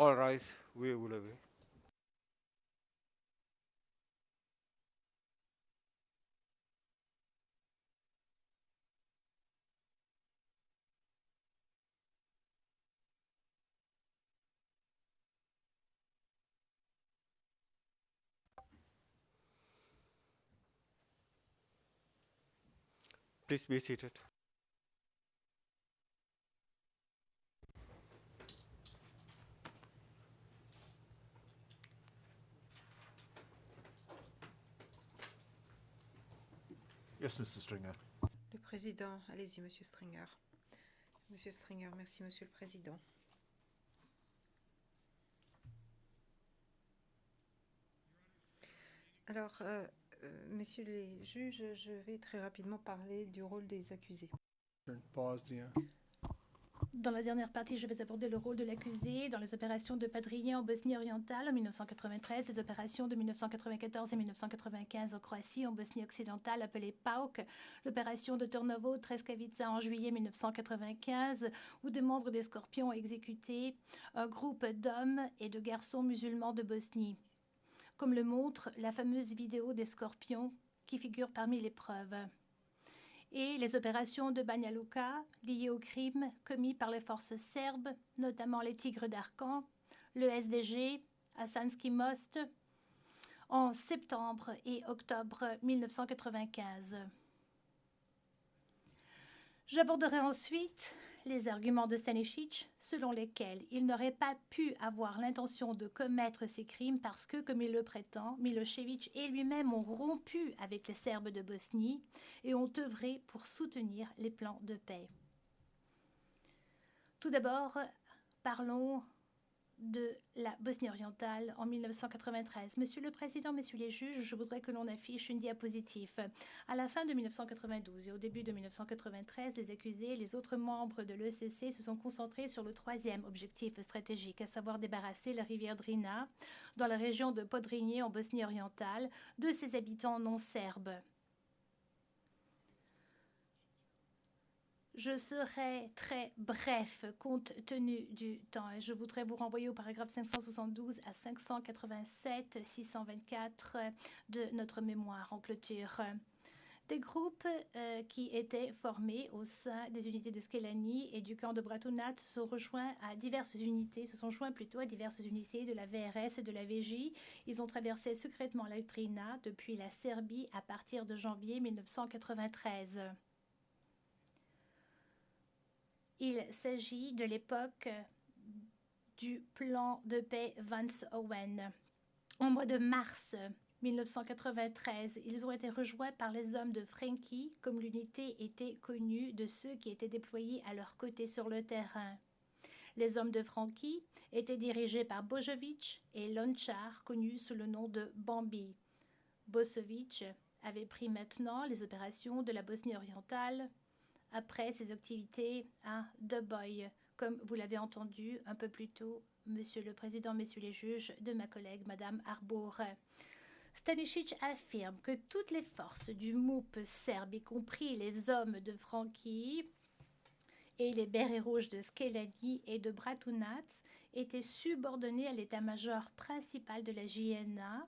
All rise, veuillez vous lever. Please be seated. Yes, Mr. Stringer. Le président, allez-y, Monsieur Stringer. Monsieur Stringer, merci, Monsieur le Président. Alors, messieurs les juges, je vais très rapidement parler du rôle des accusés. Dans la dernière partie, je vais aborder le rôle de l'accusé dans les opérations de Padrije en Bosnie orientale en 1993, les opérations de 1994 et 1995 en Croatie, en Bosnie occidentale appelée PAOK, l'opération de Turnovo Treskavica en juillet 1995, où des membres des Scorpions ont exécuté un groupe d'hommes et de garçons musulmans de Bosnie, comme le montre la fameuse vidéo des Scorpions qui figure parmi les preuves, et les opérations de Banja Luka liées aux crimes commis par les forces serbes, notamment les Tigres d'Arcan, le SDG, à Sanski Most, en septembre et octobre 1995. J'aborderai ensuite les arguments de Stanisic, selon lesquels il n'aurait pas pu avoir l'intention de commettre ces crimes parce que, comme il le prétend, Milosevic et lui-même ont rompu avec les Serbes de Bosnie et ont œuvré pour soutenir les plans de paix. Tout d'abord, parlons de la Bosnie orientale en 1993. Monsieur le Président, messieurs les juges, je voudrais que l'on affiche une diapositive. À la fin de 1992 et au début de 1993, les accusés et les autres membres de l'ECC se sont concentrés sur le troisième objectif stratégique, à savoir débarrasser la rivière Drina, dans la région de Podrinje en Bosnie orientale, de ses habitants non serbes. Je serai très bref compte tenu du temps. Je voudrais vous renvoyer au paragraphe 572 à 587, 624 de notre mémoire en clôture. Des groupes qui étaient formés au sein des unités de Skelani et du camp de Bratunac se sont joints à diverses unités de la VRS et de la VJ. Ils ont traversé secrètement la Drina depuis la Serbie à partir de janvier 1993. Il s'agit de l'époque du plan de paix Vance-Owen. Au mois de mars 1993, ils ont été rejoints par les hommes de Frankie, comme l'unité était connue de ceux qui étaient déployés à leur côté sur le terrain. Les hommes de Frankie étaient dirigés par Bojovic et Lonchar, connus sous le nom de Bambi. Bosovic avait pris maintenant les opérations de la Bosnie orientale après ses activités à Dubois, comme vous l'avez entendu un peu plus tôt, Monsieur le Président, Messieurs les juges, de ma collègue Madame Harbour. Stanisic affirme que toutes les forces du MUP serbe, y compris les hommes de Frankie et les bérets rouges de Skelani et de Bratunac, étaient subordonnées à l'état-major principal de la JNA,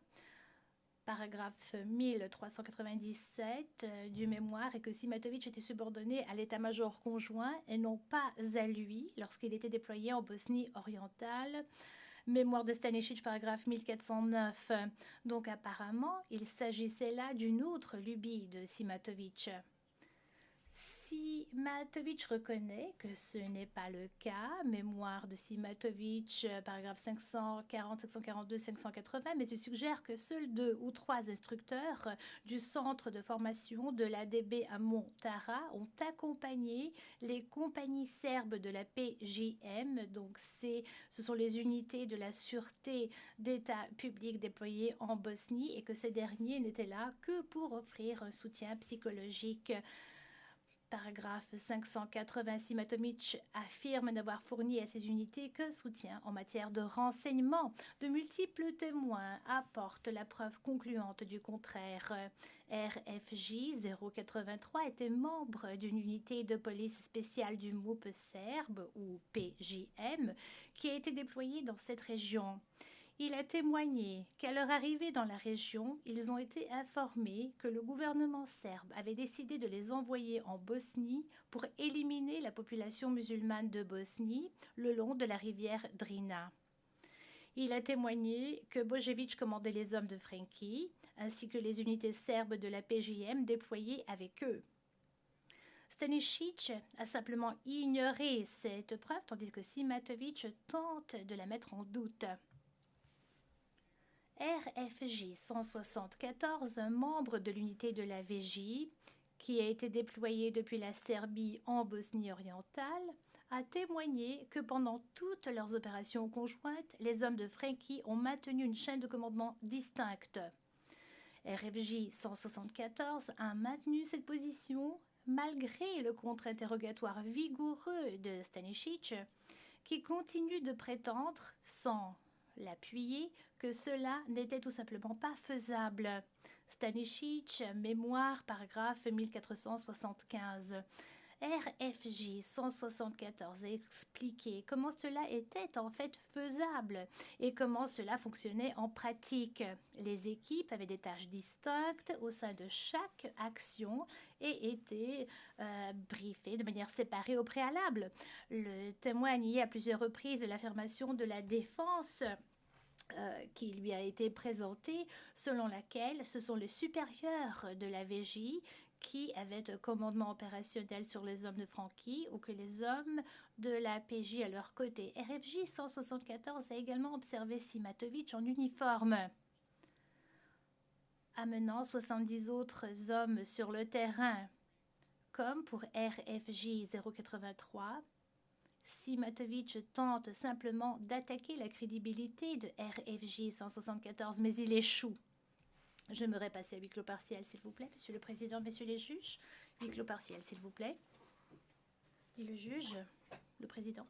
paragraphe 1397 du mémoire, et que Simatovic était subordonné à l'état-major conjoint et non pas à lui lorsqu'il était déployé en Bosnie orientale. Mémoire de Stanisic, paragraphe 1409. Donc apparemment, il s'agissait là d'une autre lubie de Simatovic. Simatovic reconnaît que ce n'est pas le cas, mémoire de Simatovic, paragraphe 540, 542, 580, mais il suggère que seuls 2 ou 3 instructeurs du centre de formation de l'ADB à Montara ont accompagné les compagnies serbes de la PJM, donc ce sont les unités de la sûreté d'État public déployées en Bosnie, et que ces derniers n'étaient là que pour offrir un soutien psychologique. paragraphe 580, Simatovic affirme n'avoir fourni à ses unités qu'un soutien en matière de renseignement. De multiples témoins apportent la preuve concluante du contraire. RFJ 083 était membre d'une unité de police spéciale du MOUP serbe, ou PJM, qui a été déployée dans cette région. Il a témoigné qu'à leur arrivée dans la région, ils ont été informés que le gouvernement serbe avait décidé de les envoyer en Bosnie pour éliminer la population musulmane de Bosnie le long de la rivière Drina. Il a témoigné que Božević commandait les hommes de Frenki, ainsi que les unités serbes de la PJM déployées avec eux. Stanisic a simplement ignoré cette preuve, tandis que Simatovic tente de la mettre en doute. RFJ 174, un membre de l'unité de la VJ, qui a été déployé depuis la Serbie en Bosnie orientale, a témoigné que pendant toutes leurs opérations conjointes, les hommes de Frenki ont maintenu une chaîne de commandement distincte. RFJ 174 a maintenu cette position malgré le contre-interrogatoire vigoureux de Stanisic, qui continue de prétendre, sans l'appuyer, que cela n'était tout simplement pas faisable. Stanisic, mémoire, paragraphe 1475. RFJ 174 a expliqué comment cela était en fait faisable et comment cela fonctionnait en pratique. Les équipes avaient des tâches distinctes au sein de chaque action et étaient briefées de manière séparée au préalable. Le témoin a nié à plusieurs reprises de l'affirmation de la défense qui lui a été présentée, selon laquelle ce sont les supérieurs de la VJ qui avaient un commandement opérationnel sur les hommes de Frenki ou que les hommes de la PJ à leur côté. RFJ 174 a également observé Simatovic en uniforme, amenant 70 autres hommes sur le terrain. Comme pour RFJ 083, Simatovic tente simplement d'attaquer la crédibilité de RFJ 174, mais il échoue. J'aimerais passer à huis clos partiel, s'il vous plaît, Monsieur le Président, Messieurs les juges. Huis clos partiel, s'il vous plaît. Et le juge, le Président.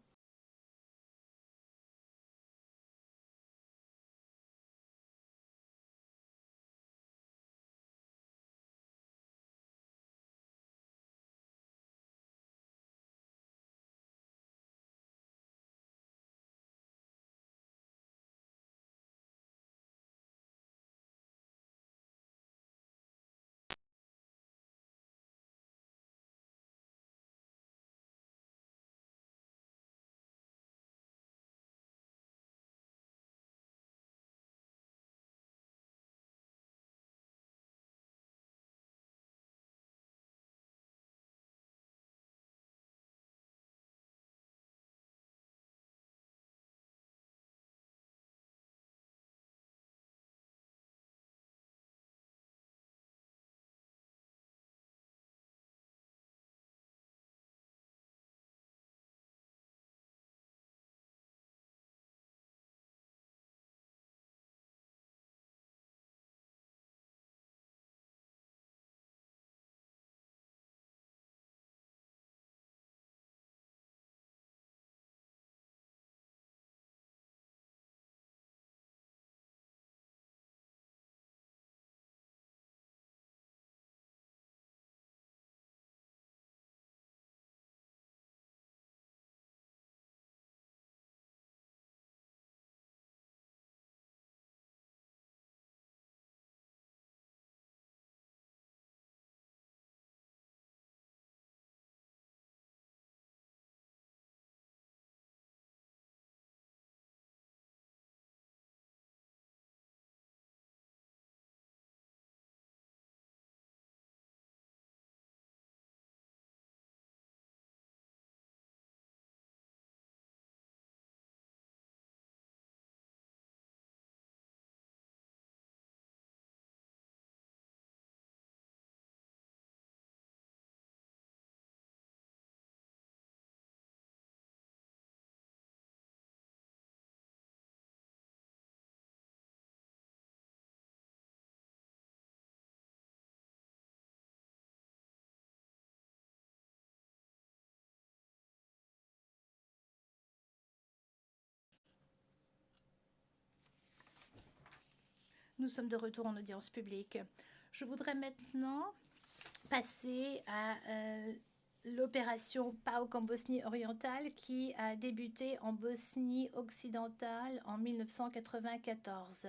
Nous sommes de retour en audience publique. Je voudrais maintenant passer à l'opération PAOK en Bosnie orientale qui a débuté en Bosnie occidentale en 1994.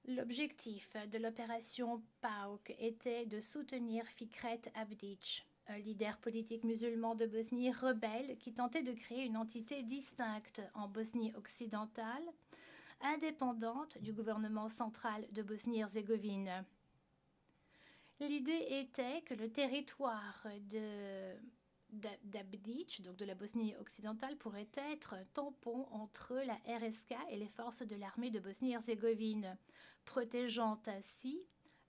L'objectif de l'opération PAOK était de soutenir Fikret Abdić, un leader politique musulman de Bosnie rebelle qui tentait de créer une entité distincte en Bosnie occidentale, indépendante du gouvernement central de Bosnie-Herzégovine. L'idée était que le territoire d'Abdić, donc de la Bosnie occidentale, pourrait être un tampon entre la RSK et les forces de l'armée de Bosnie-Herzégovine, protégeant ainsi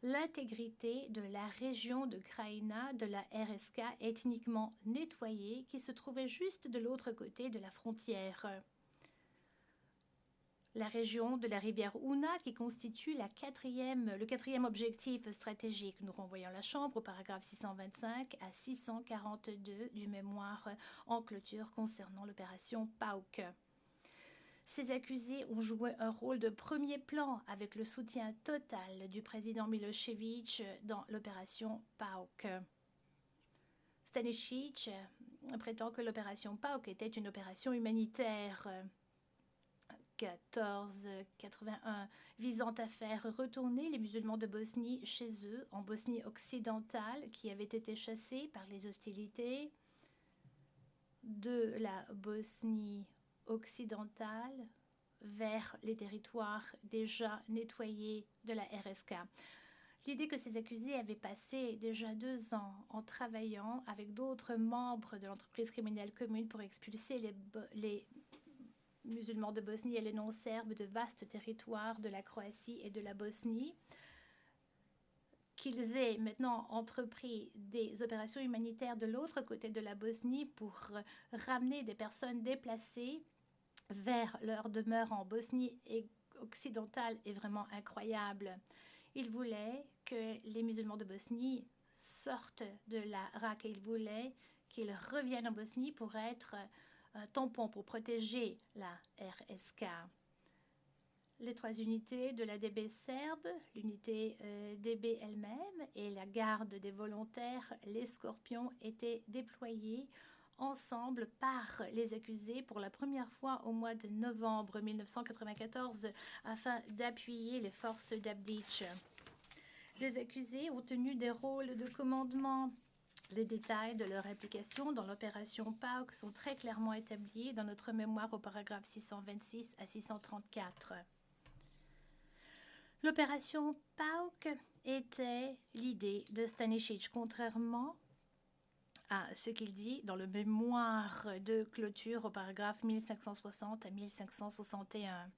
l'intégrité de la région de Krajina de la RSK ethniquement nettoyée qui se trouvait juste de l'autre côté de la frontière. La région de la rivière Una qui constitue le quatrième objectif stratégique. Nous renvoyons la Chambre au paragraphe 625 à 642 du mémoire en clôture concernant l'opération PAOK. Ces accusés ont joué un rôle de premier plan avec le soutien total du président Milošević dans l'opération PAOK. Stanisic prétend que l'opération PAOK était une opération humanitaire. 1481 visant à faire retourner les musulmans de Bosnie chez eux en Bosnie occidentale qui avaient été chassés par les hostilités de la Bosnie occidentale vers les territoires déjà nettoyés de la RSK. L'idée que ces accusés avaient passé déjà 2 ans en travaillant avec d'autres membres de l'entreprise criminelle commune pour expulser les musulmans de Bosnie et les non-serbes de vastes territoires de la Croatie et de la Bosnie, qu'ils aient maintenant entrepris des opérations humanitaires de l'autre côté de la Bosnie pour ramener des personnes déplacées vers leur demeure en Bosnie occidentale est vraiment incroyable. Ils voulaient que les musulmans de Bosnie sortent de la RAC et ils voulaient qu'ils reviennent en Bosnie pour être un tampon pour protéger la RSK. Les 3 unités de la DB serbe, l'unité DB elle-même et la garde des volontaires, les Scorpions, étaient déployés ensemble par les accusés pour la première fois au mois de novembre 1994 afin d'appuyer les forces d'Abdić. Les accusés ont tenu des rôles de commandement. Les détails de leur implication dans l'opération PAOK sont très clairement établis dans notre mémoire au paragraphe 626 à 634. L'opération PAOK était l'idée de Stanisic, contrairement à ce qu'il dit dans le mémoire de clôture au paragraphe 1560 à 1561.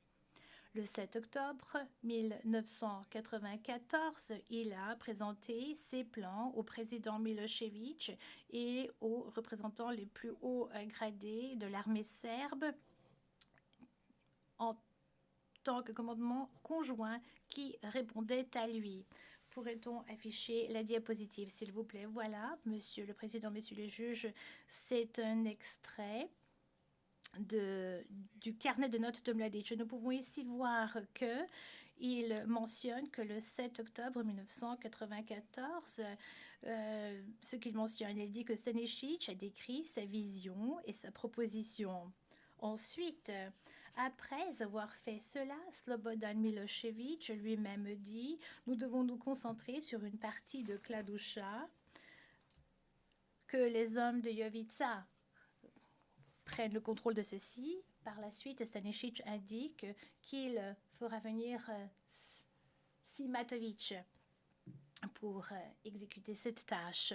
Le 7 octobre 1994, il a présenté ses plans au président Milošević et aux représentants les plus hauts gradés de l'armée serbe en tant que commandement conjoint qui répondait à lui. Pourrait-on afficher la diapositive, s'il vous plaît? Voilà, Monsieur le Président, Messieurs les juges, c'est un extrait du carnet de notes de Mladic. Nous pouvons ici voir qu'il mentionne que le 7 octobre 1994, ce qu'il mentionne, il dit que Stanisic a décrit sa vision et sa proposition. Ensuite, après avoir fait cela, Slobodan Milošević lui-même dit « Nous devons nous concentrer sur une partie de Kladuša que les hommes de Jovica prennent le contrôle de ceci. » Par la suite, Stanisic indique qu'il fera venir Simatović pour exécuter cette tâche.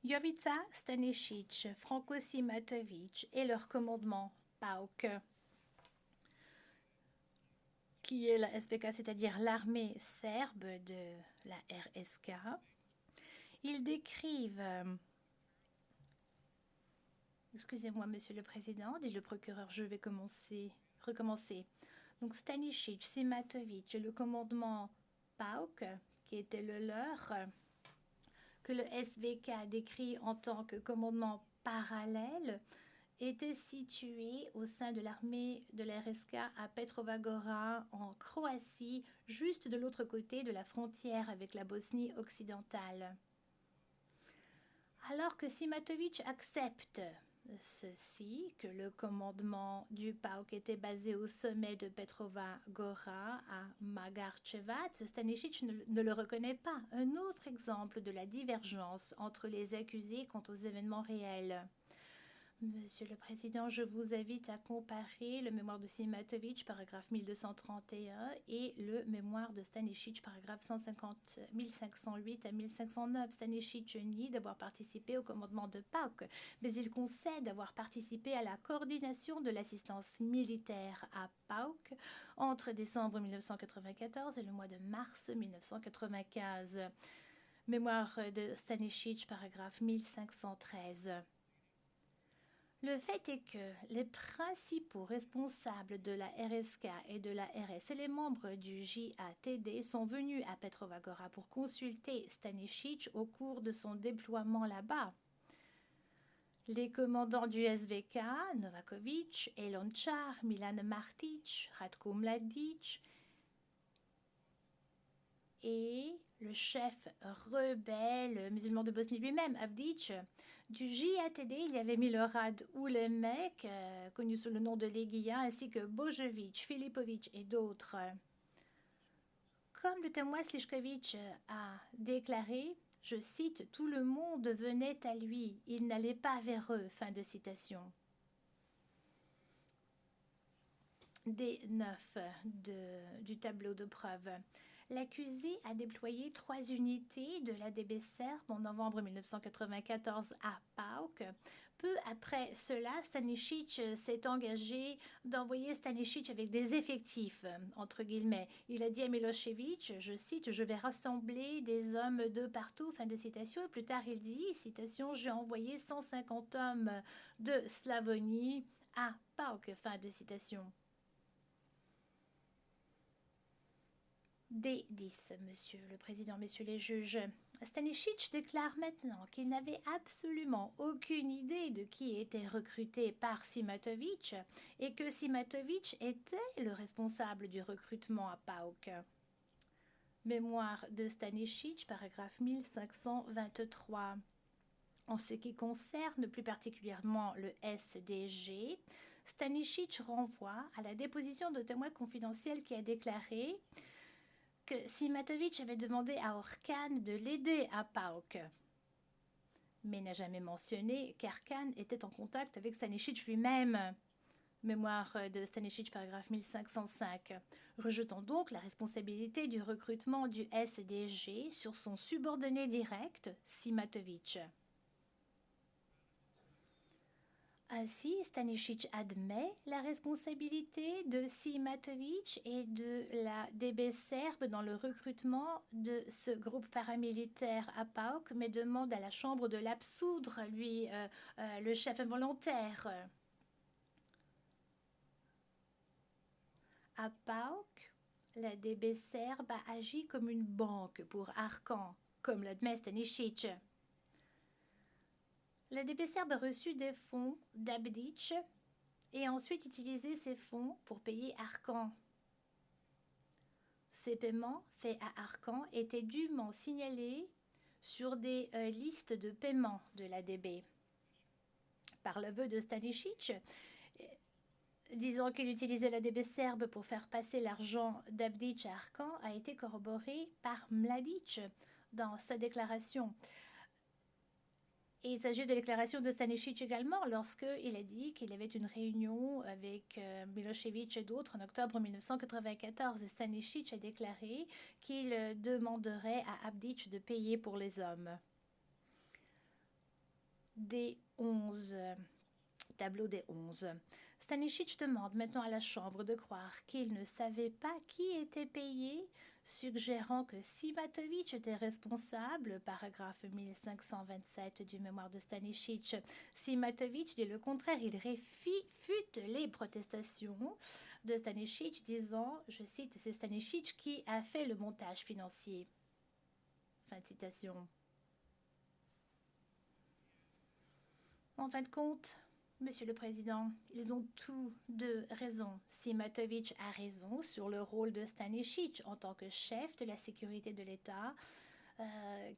Jovica, Stanisic, Franko Simatović et leur commandement PAOK, qui est la SPK, c'est-à-dire l'armée serbe de la RSK, ils décrivent... Excusez-moi, Monsieur le Président, dit le procureur, je vais recommencer. Donc Stanisic, Simatović et le commandement PAOK, qui était le leur, que le SVK décrit en tant que commandement parallèle, était situé au sein de l'armée de la RSK à Petrova Gora, en Croatie, juste de l'autre côté de la frontière avec la Bosnie occidentale. Alors que Simatovic accepte ceci, que le commandement du PAOK était basé au sommet de Petrova Gora à Magarchevat, Stanisic ne le reconnaît pas. Un autre exemple de la divergence entre les accusés quant aux événements réels. Monsieur le Président, je vous invite à comparer le mémoire de Simatovic, paragraphe 1231, et le mémoire de Stanisic, paragraphe 1508 à 1509. Stanisic nie d'avoir participé au commandement de PAOK, mais il concède avoir participé à la coordination de l'assistance militaire à PAOK entre décembre 1994 et le mois de mars 1995. Mémoire de Stanisic, paragraphe 1513. Le fait est que les principaux responsables de la RSK et de la RS et les membres du JATD sont venus à Petrova Gora pour consulter Stanisic au cours de son déploiement là-bas. Les commandants du SVK, Novakovic, Elonchar, Milan Martic, Ratko Mladic et le chef rebelle musulman de Bosnie lui-même, Abdic. Du JATD, il y avait Milorad Ulemek, connu sous le nom de Leguia, ainsi que Bojevic, Filipovic et d'autres. Comme le témoin Slišković a déclaré, je cite, « Tout le monde venait à lui, il n'allait pas vers eux », fin de citation. D9 du tableau de preuve. L'accusé a déployé 3 unités de l'ADB serbe en novembre 1994 à PAOK. Peu après cela, Stanisic s'est engagé d'envoyer Stanisic avec des effectifs, entre guillemets. Il a dit à Milosevic, je cite, « Je vais rassembler des hommes de partout », fin de citation. Et plus tard, il dit, citation, « J'ai envoyé 150 hommes de Slavonie à PAOK », fin de citation. D10, Monsieur le Président, Messieurs les juges. Stanisic déclare maintenant qu'il n'avait absolument aucune idée de qui était recruté par Simatovic et que Simatovic était le responsable du recrutement à PAOK. Mémoire de Stanisic, paragraphe 1523. En ce qui concerne plus particulièrement le SDG, Stanisic renvoie à la déposition de témoins confidentiels qui a déclaré que Simatovic avait demandé à Orkan de l'aider à PAOK, mais n'a jamais mentionné qu'Arkan était en contact avec Stanisic lui-même. Mémoire de Stanisic, paragraphe 1505, rejetant donc la responsabilité du recrutement du SDG sur son subordonné direct, Simatovic. Ainsi, Stanisic admet la responsabilité de Simatovic et de la DB serbe dans le recrutement de ce groupe paramilitaire à PAOK, mais demande à la Chambre de l'absoudre, lui, le chef involontaire. À PAOK, la DB serbe a agi comme une banque pour Arkan, comme l'admet Stanisic. La DB serbe a reçu des fonds d'Abdic et a ensuite utilisé ces fonds pour payer Arkan. Ces paiements faits à Arkan étaient dûment signalés sur des listes de paiement de l'ADB. Par l'aveu de Stanisic, disant qu'il utilisait l'ADB serbe pour faire passer l'argent d'Abdic à Arkan, a été corroboré par Mladic dans sa déclaration. Et il s'agit de déclaration de Stanisic également, lorsqu'il a dit qu'il avait une réunion avec Milosevic et d'autres en octobre 1994. Et Stanisic a déclaré qu'il demanderait à Abdic de payer pour les hommes. Des 11, tableau des 11. Stanisic demande maintenant à la Chambre de croire qu'il ne savait pas qui était payé, suggérant que Simatovic était responsable, paragraphe 1527 du mémoire de Stanisic. Simatovic dit le contraire, il réfute les protestations de Stanisic, disant, je cite, c'est Stanisic qui a fait le montage financier. Fin de citation. En fin de compte, Monsieur le Président, ils ont tous deux raison. Simatovic a raison sur le rôle de Stanisic en tant que chef de la sécurité de l'État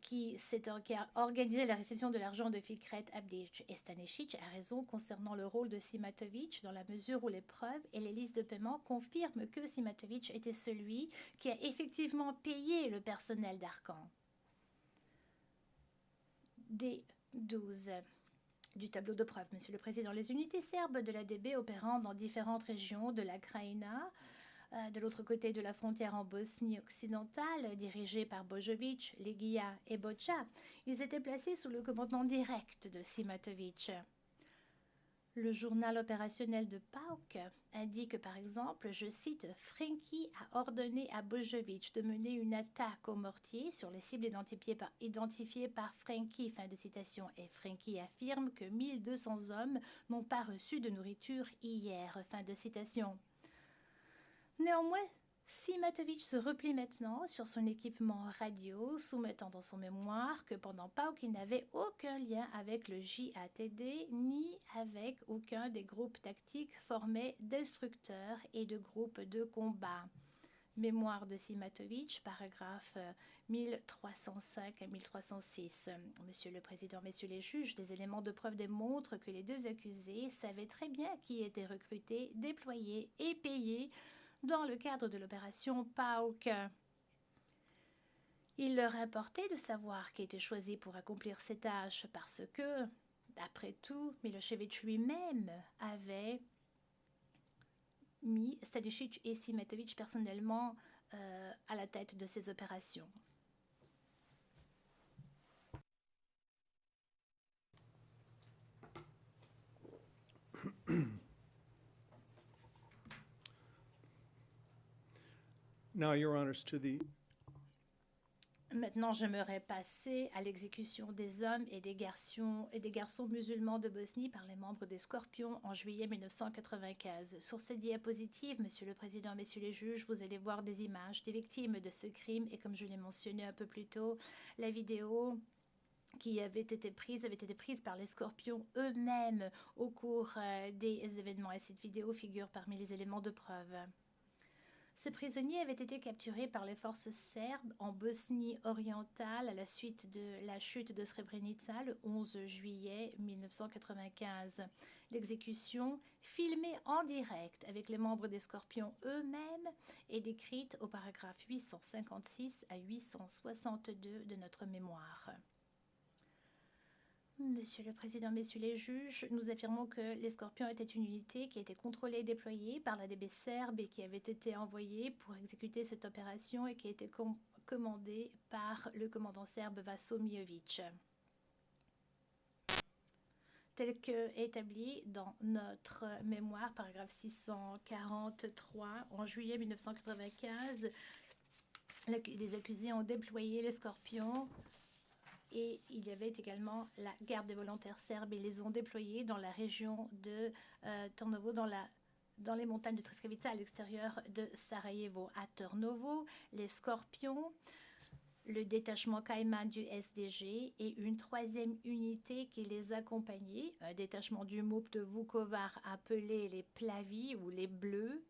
qui a organisé la réception de l'argent de Fikret Abdic. Et Stanisic a raison concernant le rôle de Simatovic dans la mesure où les preuves et les listes de paiement confirment que Simatovic était celui qui a effectivement payé le personnel d'Arcan. D12 du tableau de preuves, Monsieur le Président. Les unités serbes de l'ADB opérant dans différentes régions de la Krajina, de l'autre côté de la frontière en Bosnie occidentale, dirigées par Bojovic, Legija et Bocha, ils étaient placés sous le commandement direct de Simatovic. Le journal opérationnel de PAOK indique par exemple, je cite, « Frenki a ordonné à Bojovic de mener une attaque au mortier sur les cibles identifiées par Frenki », fin de citation, et Frenki affirme que 1200 hommes n'ont pas reçu de nourriture hier, fin de citation. Néanmoins, Simatovic se replie maintenant sur son équipement radio, soumettant dans son mémoire que pendant PAOK, il n'avait aucun lien avec le JATD ni avec aucun des groupes tactiques formés d'instructeurs et de groupes de combat. Mémoire de Simatovic, paragraphe 1305 à 1306. Monsieur le Président, Messieurs les juges, des éléments de preuve démontrent que les deux accusés savaient très bien qui était recruté, déployé et payé dans le cadre de l'opération PAOK. Il leur importait de savoir qui était choisi pour accomplir ces tâches parce que, d'après tout, Milosevic lui-même avait mis Stanisic et Simatovic personnellement à la tête de ces opérations. Now, Your Honors, to the Maintenant, j'aimerais passer à l'exécution des hommes et des garçons musulmans de Bosnie par les membres des Scorpions en juillet 1995. Sur cette diapositive, Monsieur le Président, Messieurs les juges, vous allez voir des images des victimes de ce crime et comme je l'ai mentionné un peu plus tôt, la vidéo qui avait été prise par les Scorpions eux-mêmes au cours des événements et cette vidéo figure parmi les éléments de preuve. Ces prisonniers avaient été capturés par les forces serbes en Bosnie orientale à la suite de la chute de Srebrenica le 11 juillet 1995. L'exécution, filmée en direct avec les membres des Scorpions eux-mêmes, est décrite au paragraphe 856 à 862 de notre mémoire. Monsieur le Président, Messieurs les juges, nous affirmons que les Scorpions étaient une unité qui était contrôlée et déployée par l'ADB serbe et qui avait été envoyée pour exécuter cette opération et qui a été commandée par le commandant serbe Vaso Mijovic. Tel que établi dans notre mémoire, paragraphe 643, en juillet 1995, les accusés ont déployé les Scorpions. Et il y avait également la garde des volontaires serbes. Ils les ont déployés dans la région de Tornovo, dans les montagnes de Treskavica, à l'extérieur de Sarajevo. À Tornovo, les Scorpions, le détachement Cayman du SDG et une troisième unité qui les accompagnait, un détachement du MUP de Vukovar appelé les Plavi ou les Bleus.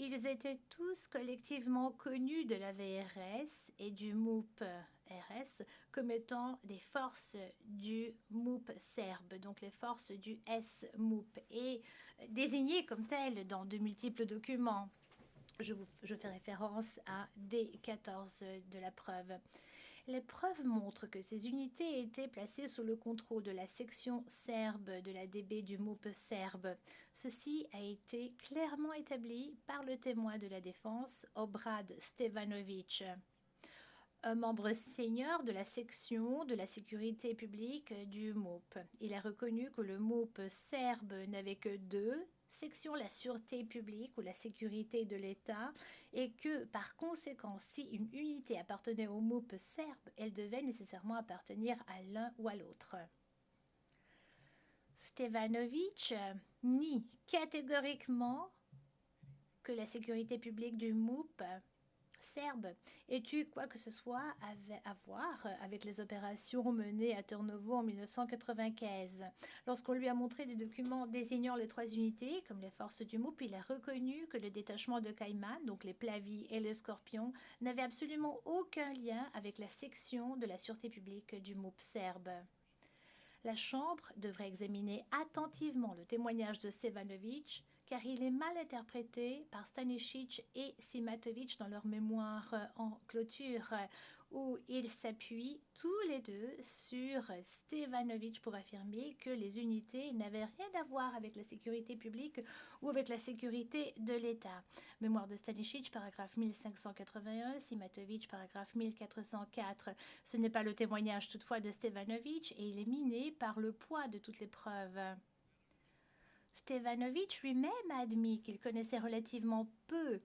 Ils étaient tous collectivement connus de la VRS et du MUP RS comme étant des forces du MUP serbe, donc les forces du S-MUP, et désignées comme telles dans de multiples documents. Je fais référence à D14 de la preuve. Les preuves montrent que ces unités étaient placées sous le contrôle de la section serbe de la DB du MUP serbe. Ceci a été clairement établi par le témoin de la défense, Obrad Stevanovic, un membre senior de la section de la sécurité publique du MUP. Il a reconnu que le MUP serbe n'avait que deux sections, la sûreté publique ou la sécurité de l'État, et que par conséquent, si une unité appartenait au MUP serbe, elle devait nécessairement appartenir à l'un ou à l'autre. Stevanovic nie catégoriquement que la sécurité publique du MUP serbe ait-tu quoi que ce soit à voir avec les opérations menées à Turnovo en 1995. Lorsqu'on lui a montré des documents désignant les trois unités, comme les forces du MOUP, il a reconnu que le détachement de Cayman, donc les Plavis et les Scorpions, n'avait absolument aucun lien avec la section de la sûreté publique du MOUP serbe. La Chambre devrait examiner attentivement le témoignage de Stevanović, car il est mal interprété par Stanisic et Simatovic dans leur mémoire en clôture, où ils s'appuient tous les deux sur Stevanović pour affirmer que les unités n'avaient rien à voir avec la sécurité publique ou avec la sécurité de l'État. Mémoire de Stanisic, paragraphe 1581, Simatovic, paragraphe 1404. Ce n'est pas le témoignage toutefois de Stevanović et il est miné par le poids de toutes les preuves. Stevanović lui-même a admis qu'il connaissait relativement peu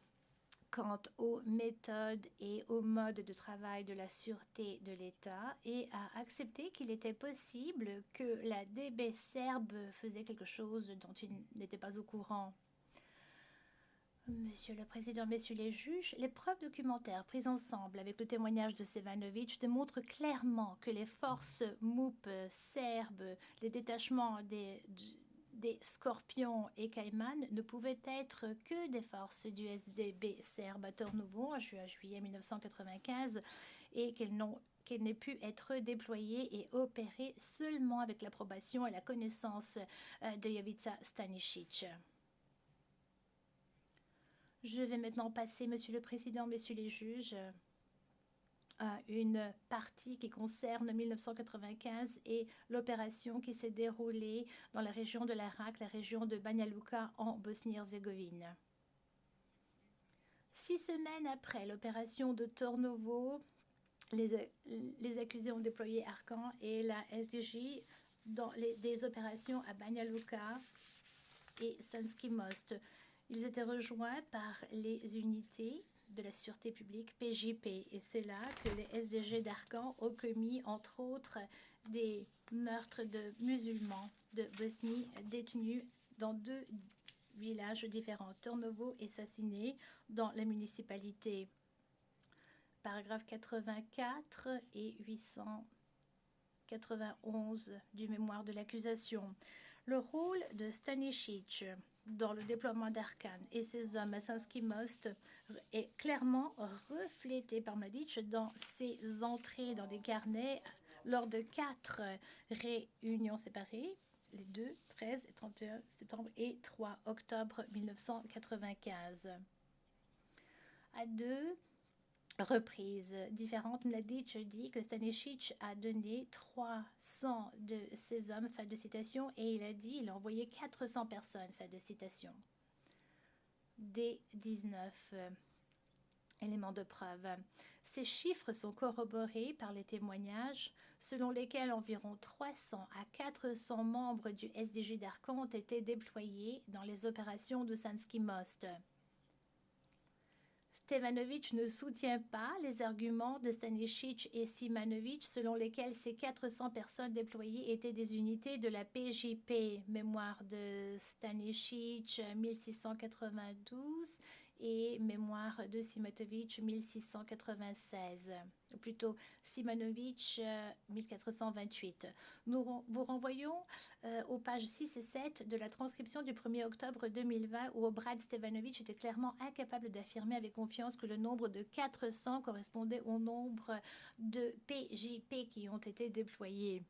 quant aux méthodes et aux modes de travail de la sûreté de l'État et a accepté qu'il était possible que la DB serbe faisait quelque chose dont il n'était pas au courant. Monsieur le Président, Messieurs les juges, les preuves documentaires prises ensemble avec le témoignage de Stevanović démontrent clairement que les forces MOUP serbes, les détachements des Scorpions et Cayman ne pouvaient être que des forces du SDB serbe à Turnovo en juillet 1995 et qu'elles n'aient pu être déployées et opérées seulement avec l'approbation et la connaissance de Jovica Stanisic. Je vais maintenant passer, Monsieur le Président, Messieurs les juges, à une partie qui concerne 1995 et l'opération qui s'est déroulée dans la région de l'Irak, la région de Banja Luka en Bosnie-Herzégovine. 6 semaines après l'opération de Turnovo, les accusés ont déployé Arkan et la SDJ dans des opérations à Banja Luka et Sanski Most. Ils étaient rejoints par les unités de la sûreté publique PJP et c'est là que les SDG d'Arkan ont commis entre autres des meurtres de musulmans de Bosnie détenus dans 2 villages différents, Turnovo et Sasine, dans la municipalité. Paragraphe 84 et 891 du mémoire de l'accusation. Le rôle de Stanisic dans le déploiement d'Arkan et ses hommes à Sanski Most est clairement reflété par Mladic dans ses entrées dans des carnets lors de 4 réunions séparées, les 2, 13 et 31 septembre et 3 octobre 1995. À 2 reprises différentes, Mladic dit que Stanisic a donné 300 de ses hommes, fin de citation, et il a envoyé 400 personnes, fin de citation. Des 19 éléments de preuve. Ces chiffres sont corroborés par les témoignages selon lesquels environ 300 à 400 membres du SDJ d'Arkan ont été déployés dans les opérations de Sanski Most. Stevanović ne soutient pas les arguments de Stanisic et Simanovic selon lesquels ces 400 personnes déployées étaient des unités de la PJP, mémoire de Stanisic 1692 et mémoire de Simatovic 1696, ou plutôt Simanovic 1428. Nous vous renvoyons aux pages 6 et 7 de la transcription du 1er octobre 2020 où Obrad Stevanović était clairement incapable d'affirmer avec confiance que le nombre de 400 correspondait au nombre de PJP qui ont été déployés.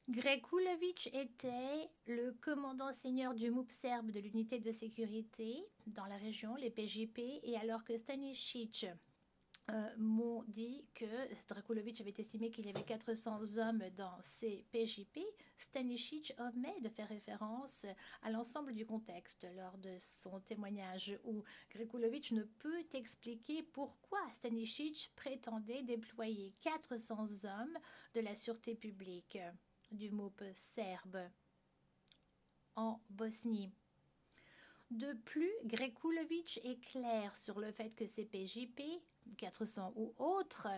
Grekulović était le commandant senior du MOUP serbe de l'unité de sécurité dans la région, les PJP, et alors que Stanisic m'ont dit que Grekulović avait estimé qu'il y avait 400 hommes dans ces PJP, Stanisic omet de faire référence à l'ensemble du contexte lors de son témoignage où Grekulović ne peut expliquer pourquoi Stanisic prétendait déployer 400 hommes de la sûreté publique du MOUP serbe en Bosnie. De plus, Grekulović est clair sur le fait que ces PJP, 400 ou autres,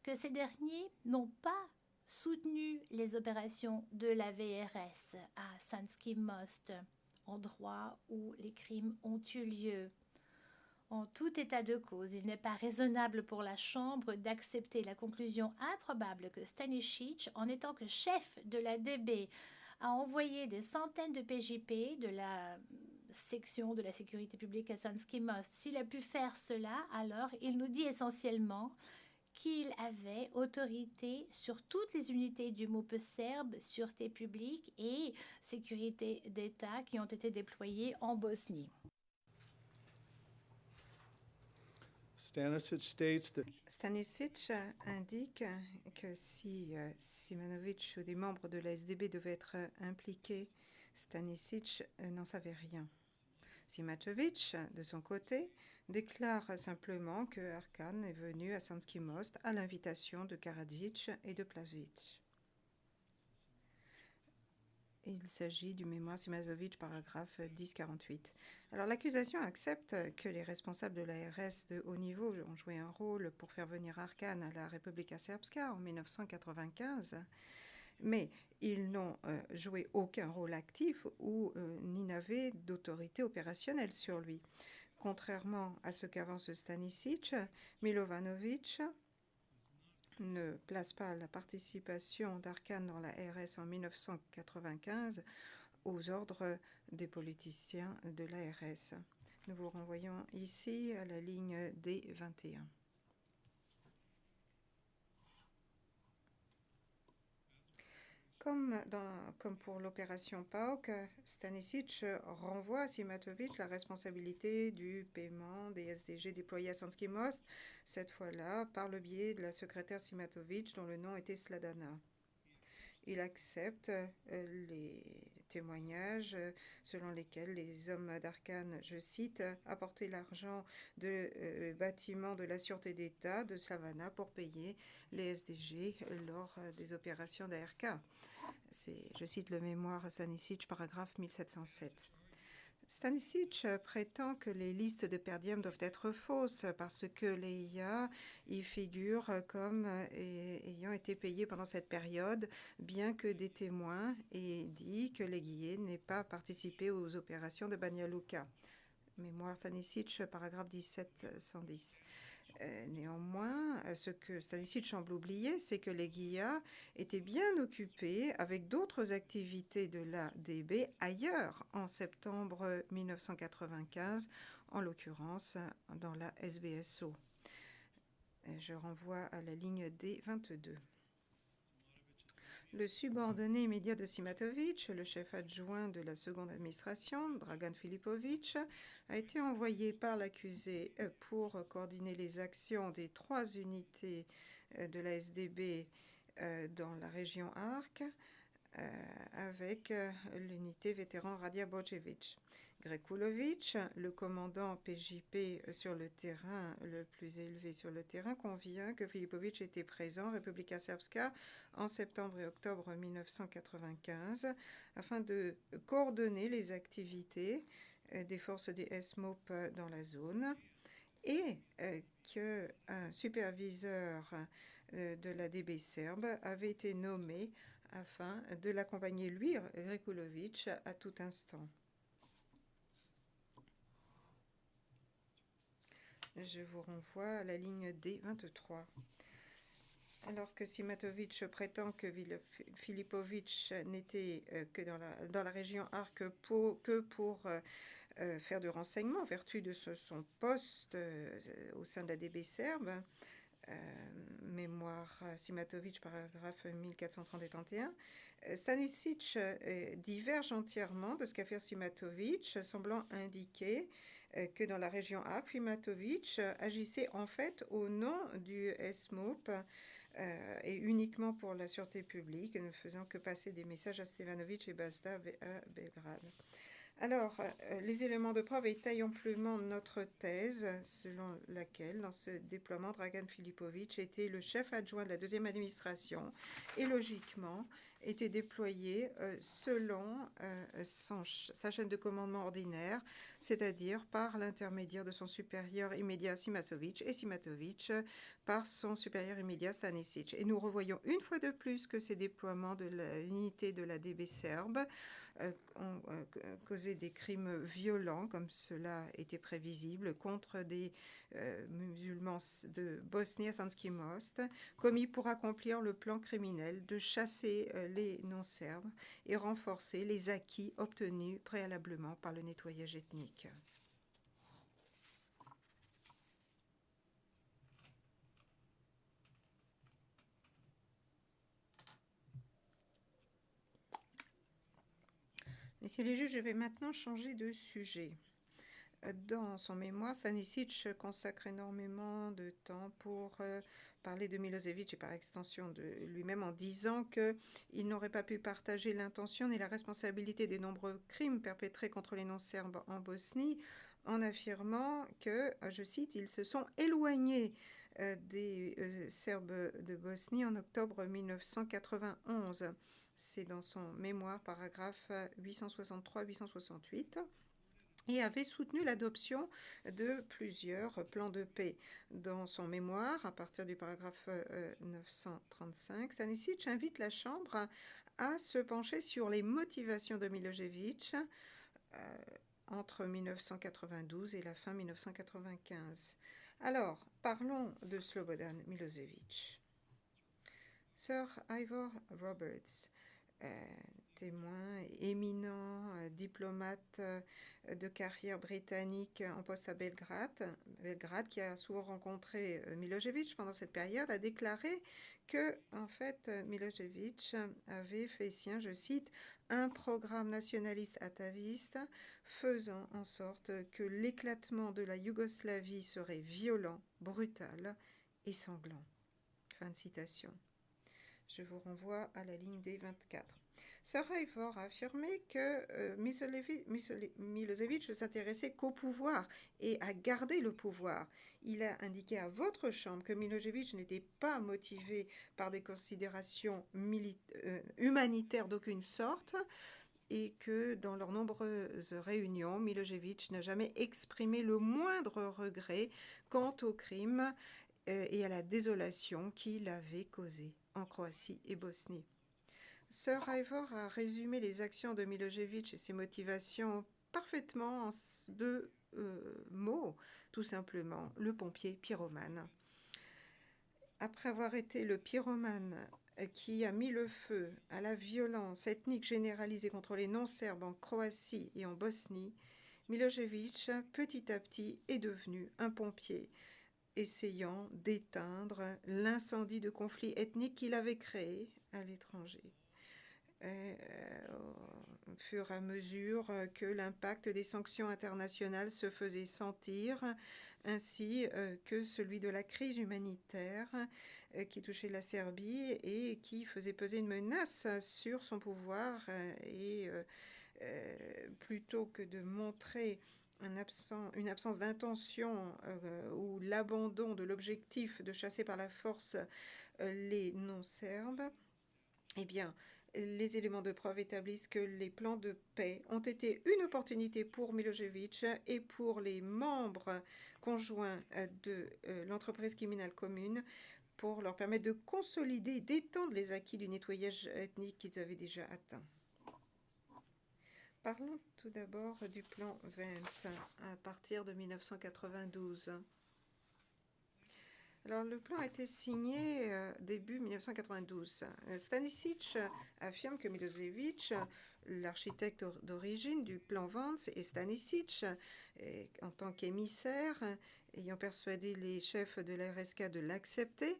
que ces derniers n'ont pas soutenu les opérations de la VRS à Sanski Most endroits où les crimes ont eu lieu. En tout état de cause, il n'est pas raisonnable pour la Chambre d'accepter la conclusion improbable que Stanisic, en étant que chef de la DB, a envoyé des centaines de PJP de la section de la sécurité publique à Sansky Most. S'il a pu faire cela, alors il nous dit essentiellement qu'il avait autorité sur toutes les unités du MOPE serbe, sûreté publique et sécurité d'État qui ont été déployées en Bosnie. Stanisic states that Stanisic indique que si Simanovic ou des membres de la SDB devaient être impliqués, Stanisic n'en savait rien. Simatovic, de son côté, déclare simplement que Arkan est venu à Sansky Most à l'invitation de Karadzic et de Plavšić. Il s'agit du mémoire Simatovic, paragraphe 1048. Alors l'accusation accepte que les responsables de l'ARS de haut niveau ont joué un rôle pour faire venir Arkan à la Republika Srpska en 1995, mais ils n'ont joué aucun rôle actif ou ni n'avaient d'autorité opérationnelle sur lui. Contrairement à ce qu'avance Stanisic, Milovanovic ne place pas la participation d'Arkan dans la RS en 1995 aux ordres des politiciens de l'ARS. Nous vous renvoyons ici à la ligne D21. Comme pour l'opération PAOK, Stanisic renvoie à Simatovic la responsabilité du paiement des SDG déployés à Sansky Most, cette fois-là par le biais de la secrétaire Simatovic dont le nom était Sladana. Il accepte les témoignages selon lesquels les hommes d'Arkan, je cite, apportaient l'argent de bâtiments de la sûreté d'État de Slavana pour payer les SDG lors des opérations d'ARK. Je cite le mémoire Stanisic, paragraphe 1707. Stanisic prétend que les listes de per diem doivent être fausses parce que les IA y figurent comme ayant été payés pendant cette période, bien que des témoins aient dit que les Guillets n'aient pas participé aux opérations de Banja Luka. Mémoire Stanisic, paragraphe 1710. Néanmoins, ce que Stanisic semble oublier, c'est que les GIA étaient bien occupés avec d'autres activités de la DB ailleurs en septembre 1995, en l'occurrence dans la SBSO. Je renvoie à la ligne D22. Le subordonné immédiat de Simatovic, le chef adjoint de la seconde administration, Dragan Filipovic, a été envoyé par l'accusé pour coordonner les actions des 3 unités de la SDB dans la région Arc avec l'unité vétéran Radia Bocevic. Grekulovic, le commandant PJP sur le terrain, le plus élevé sur le terrain, convient que Filipovic était présent à Republika Srpska en septembre et octobre 1995 afin de coordonner les activités des forces des SMOP dans la zone et qu'un superviseur de la DB serbe avait été nommé afin de l'accompagner, lui, Grekulovic, à tout instant. Je vous renvoie à la ligne D23. Alors que Simatovic prétend que Filipovic n'était que dans la région Arc que pour faire du renseignement en vertu de son poste au sein de la DB serbe, mémoire Simatovic, paragraphe 1430 et 31, Stanisic diverge entièrement de ce qu'affirme Simatovic, semblant indiquer que dans la région Arc, Simatovic agissait en fait au nom du SMOP et uniquement pour la sûreté publique, ne faisant que passer des messages à Stevanovic et Bazda à Belgrade. Alors, les éléments de preuve étayent amplement notre thèse, selon laquelle, dans ce déploiement, Dragan Filipovic était le chef adjoint de la deuxième administration et, logiquement, était déployé selon sa chaîne de commandement ordinaire, c'est-à-dire par l'intermédiaire de son supérieur immédiat Simatovitch et Simatovitch par son supérieur immédiat Stanisic. Et nous revoyons une fois de plus que ces déploiements de l'unité de la DB serbe ont causé des crimes violents, comme cela était prévisible, contre des musulmans de Bosnie à Sanski Most, commis pour accomplir le plan criminel de chasser les non-serbes et renforcer les acquis obtenus préalablement par le nettoyage ethnique. Messieurs les juges, je vais maintenant changer de sujet. Dans son mémoire, Stanisic consacre énormément de temps pour parler de Milosevic et par extension de lui-même en disant qu'il n'aurait pas pu partager l'intention ni la responsabilité des nombreux crimes perpétrés contre les non-serbes en Bosnie, en affirmant que, je cite, ils se sont éloignés des Serbes de Bosnie en octobre 1991. C'est dans son mémoire, paragraphe 863-868. Et avait soutenu l'adoption de plusieurs plans de paix. Dans son mémoire, à partir du paragraphe 935, Stanisic invite la Chambre à se pencher sur les motivations de Milosevic entre 1992 et la fin 1995. Alors, parlons de Slobodan Milosevic. Sir Ivor Roberts, témoin éminent, diplomate de carrière britannique en poste à Belgrade, qui a souvent rencontré Milosevic pendant cette période, a déclaré que, en fait, Milosevic avait fait sien, je cite, un programme nationaliste ataviste faisant en sorte que l'éclatement de la Yougoslavie serait violent, brutal et sanglant. Fin de citation. Je vous renvoie à la ligne D24. Sir Ivor a affirmé que Milosevic ne s'intéressait qu'au pouvoir et à garder le pouvoir. Il a indiqué à votre Chambre que Milosevic n'était pas motivé par des considérations humanitaires d'aucune sorte et que dans leurs nombreuses réunions, Milosevic n'a jamais exprimé le moindre regret quant aux crimes et à la désolation qu'il avait causés en Croatie et Bosnie. Sir Ivor a résumé les actions de Milosevic et ses motivations parfaitement en deux mots, tout simplement, le pompier pyromane. Après avoir été le pyromane qui a mis le feu à la violence ethnique généralisée contre les non-serbes en Croatie et en Bosnie, Milosevic, petit à petit, est devenu un pompier, essayant d'éteindre l'incendie de conflits ethniques qu'il avait créé à l'étranger. Au fur et à mesure que l'impact des sanctions internationales se faisait sentir, ainsi que celui de la crise humanitaire qui touchait la Serbie et qui faisait peser une menace sur son pouvoir, et plutôt que de montrer une absence d'intention ou l'abandon de l'objectif de chasser par la force les non-serbes, eh bien, les éléments de preuve établissent que les plans de paix ont été une opportunité pour Milosevic et pour les membres conjoints de l'entreprise criminelle commune pour leur permettre de consolider, d'étendre les acquis du nettoyage ethnique qu'ils avaient déjà atteints. Parlons tout d'abord du plan Vance à partir de 1992. Alors, le plan a été signé début 1992. Stanisic affirme que Milosevic, l'architecte d'origine du plan Vance, et Stanisic, en tant qu'émissaire, ayant persuadé les chefs de la RSK de l'accepter,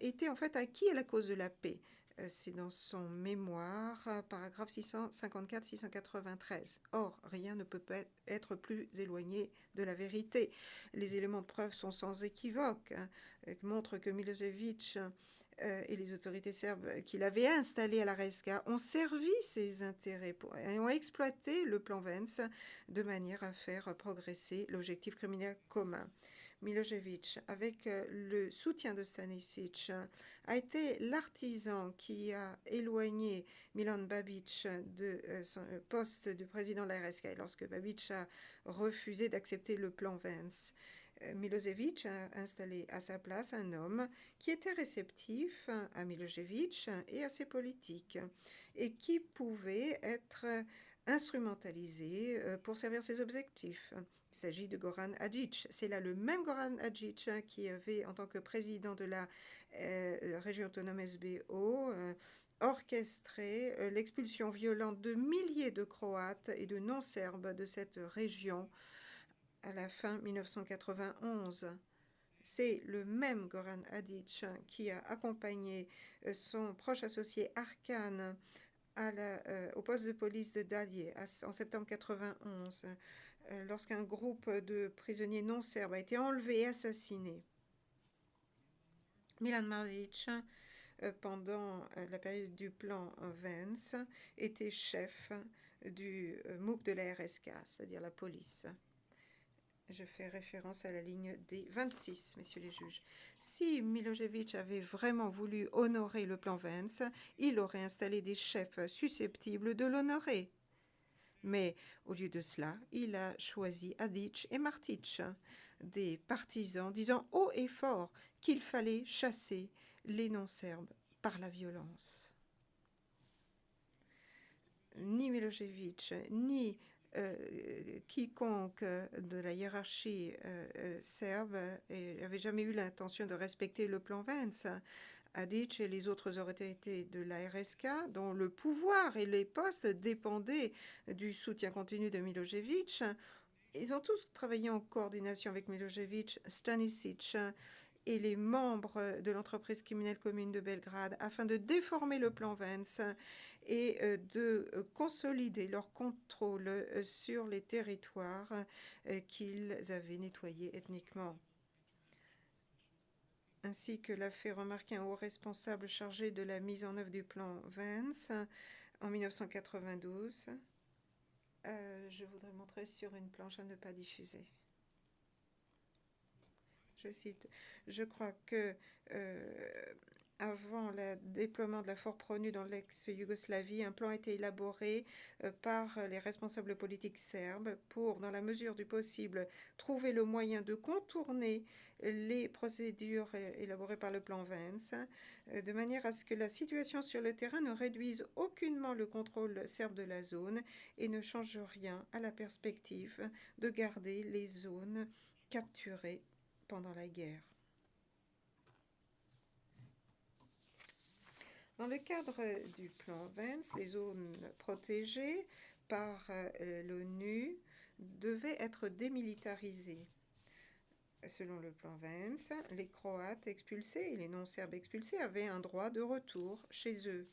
étaient en fait acquis à la cause de la paix. C'est dans son mémoire, paragraphe 654-693. Or, rien ne peut être plus éloigné de la vérité. Les éléments de preuve sont sans équivoque, montrent que Milosevic et les autorités serbes qu'il avait installées à la RSK ont servi ses intérêts et ont exploité le plan Vance de manière à faire progresser l'objectif criminel commun. Milošević, avec le soutien de Stanisic, a été l'artisan qui a éloigné Milan Babic de son poste de président de la RSK lorsque Babic a refusé d'accepter le plan Vance. Milošević a installé à sa place un homme qui était réceptif à Milošević et à ses politiques et qui pouvait être instrumentalisé pour servir ses objectifs. Il s'agit de Goran Hadžić. C'est là le même Goran Hadžić qui avait, en tant que président de la région autonome SBO, orchestré l'expulsion violente de milliers de Croates et de non-Serbes de cette région à la fin 1991. C'est le même Goran Hadžić qui a accompagné son proche associé Arkan au poste de police de Dalje en septembre 1991, lorsqu'un groupe de prisonniers non serbes a été enlevé et assassiné. Milan Maric, pendant la période du plan Vance, était chef du MUP de la RSK, c'est-à-dire la police. Je fais référence à la ligne D26, messieurs les juges. Si Milošević avait vraiment voulu honorer le plan Vance, il aurait installé des chefs susceptibles de l'honorer. Mais au lieu de cela, il a choisi Hadžić et Martić, des partisans disant haut et fort qu'il fallait chasser les non-serbes par la violence. Ni Milošević, ni quiconque de la hiérarchie serbe n'avait jamais eu l'intention de respecter le plan Vance. Hadžić et les autres autorités de la RSK, dont le pouvoir et les postes dépendaient du soutien continu de Milošević, ils ont tous travaillé en coordination avec Milošević, Stanisic et les membres de l'entreprise criminelle commune de Belgrade afin de déformer le plan Vance et de consolider leur contrôle sur les territoires qu'ils avaient nettoyés ethniquement. Ainsi que l'a fait remarquer un haut responsable chargé de la mise en œuvre du plan Vance en 1992. Je voudrais montrer sur une planche à ne pas diffuser. Je cite, « Je crois que avant le déploiement de la Force Pronu dans l'ex-Yougoslavie, un plan a été élaboré par les responsables politiques serbes pour, dans la mesure du possible, trouver le moyen de contourner les procédures élaborées par le plan Vance, de manière à ce que la situation sur le terrain ne réduise aucunement le contrôle serbe de la zone et ne change rien à la perspective de garder les zones capturées pendant la guerre. » Dans le cadre du plan Vance, les zones protégées par l'ONU devaient être démilitarisées. Selon le plan Vance, les Croates expulsés et les non-Serbes expulsés avaient un droit de retour chez eux.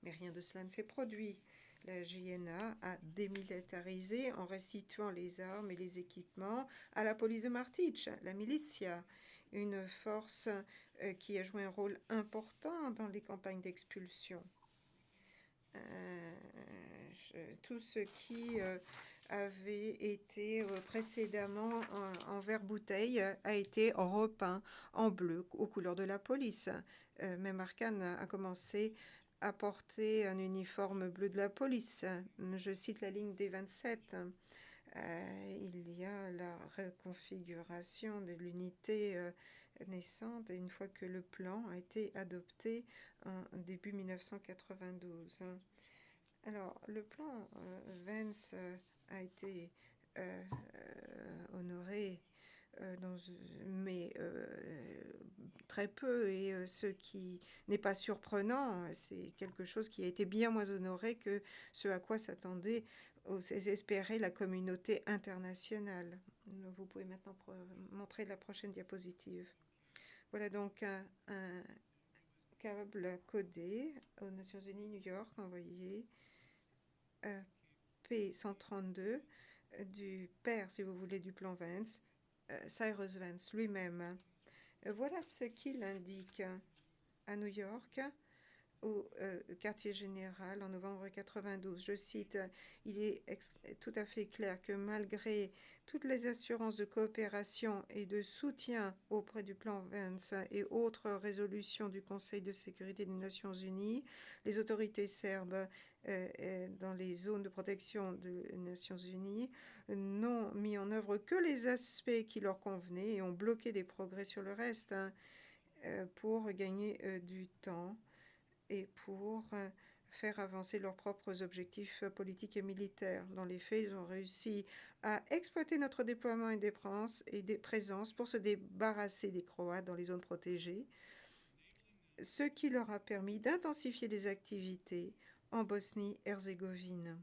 Mais rien de cela ne s'est produit. La JNA a démilitarisé en restituant les armes et les équipements à la police de Martić, la militia, une force qui a joué un rôle important dans les campagnes d'expulsion. Tout ce qui avait été précédemment en verre-bouteille a été repeint en bleu aux couleurs de la police. Même Arkan a commencé à porter un uniforme bleu de la police. Je cite la ligne des 27. Il y a la reconfiguration de l'unité naissante une fois que le plan a été adopté en début 1992. Alors, le plan Vance a été honoré, mais très peu, et ce qui n'est pas surprenant, c'est quelque chose qui a été bien moins honoré que ce à quoi s'attendait ou espérait la communauté internationale. Vous pouvez maintenant montrer la prochaine diapositive. Voilà donc un câble codé aux Nations Unies, New York, envoyé P132 du père, si vous voulez, du plan Vance, Cyrus Vance lui-même. Voilà ce qu'il indique à New York au quartier général en novembre 92. Je cite, il est tout à fait clair que malgré toutes les assurances de coopération et de soutien auprès du plan Vance et autres résolutions du Conseil de sécurité des Nations Unies, les autorités serbes dans les zones de protection des Nations Unies n'ont mis en œuvre que les aspects qui leur convenaient et ont bloqué des progrès sur le reste pour gagner du temps et pour faire avancer leurs propres objectifs politiques et militaires. Dans les faits, ils ont réussi à exploiter notre déploiement et des présences pour se débarrasser des Croates dans les zones protégées, ce qui leur a permis d'intensifier les activités en Bosnie-Herzégovine.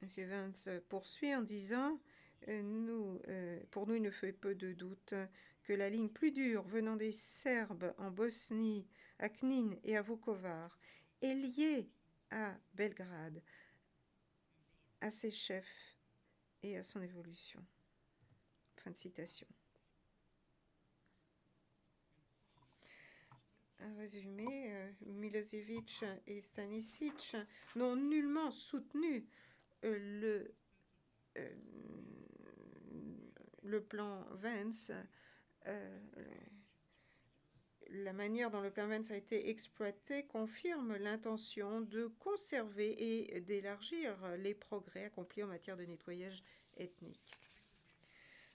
M. Vance poursuit en disant pour nous, il ne fait peu de doute que la ligne plus dure venant des Serbes en Bosnie, à Knin et à Vukovar, est liée à Belgrade, à ses chefs et à son évolution. Fin de citation. Un résumé, Milosevic et Stanisic n'ont nullement soutenu le plan Vance, la manière dont le plan Vance a été exploité confirme l'intention de conserver et d'élargir les progrès accomplis en matière de nettoyage ethnique.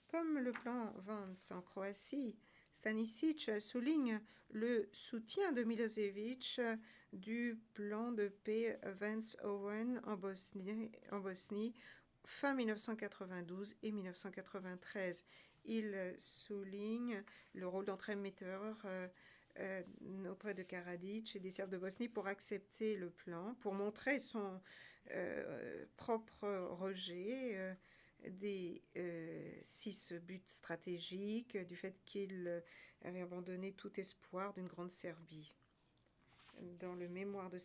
Comme le plan Vance en Croatie, Stanisic souligne le soutien de Milosevic du plan de paix Vance-Owen en Bosnie fin 1992 et 1993. Il souligne le rôle d'entremetteur auprès de Karadzic et des Serbes de Bosnie pour accepter le plan, pour montrer son propre rejet des 6 buts stratégiques, du fait qu'il avait abandonné tout espoir d'une grande Serbie. Dans le mémoire de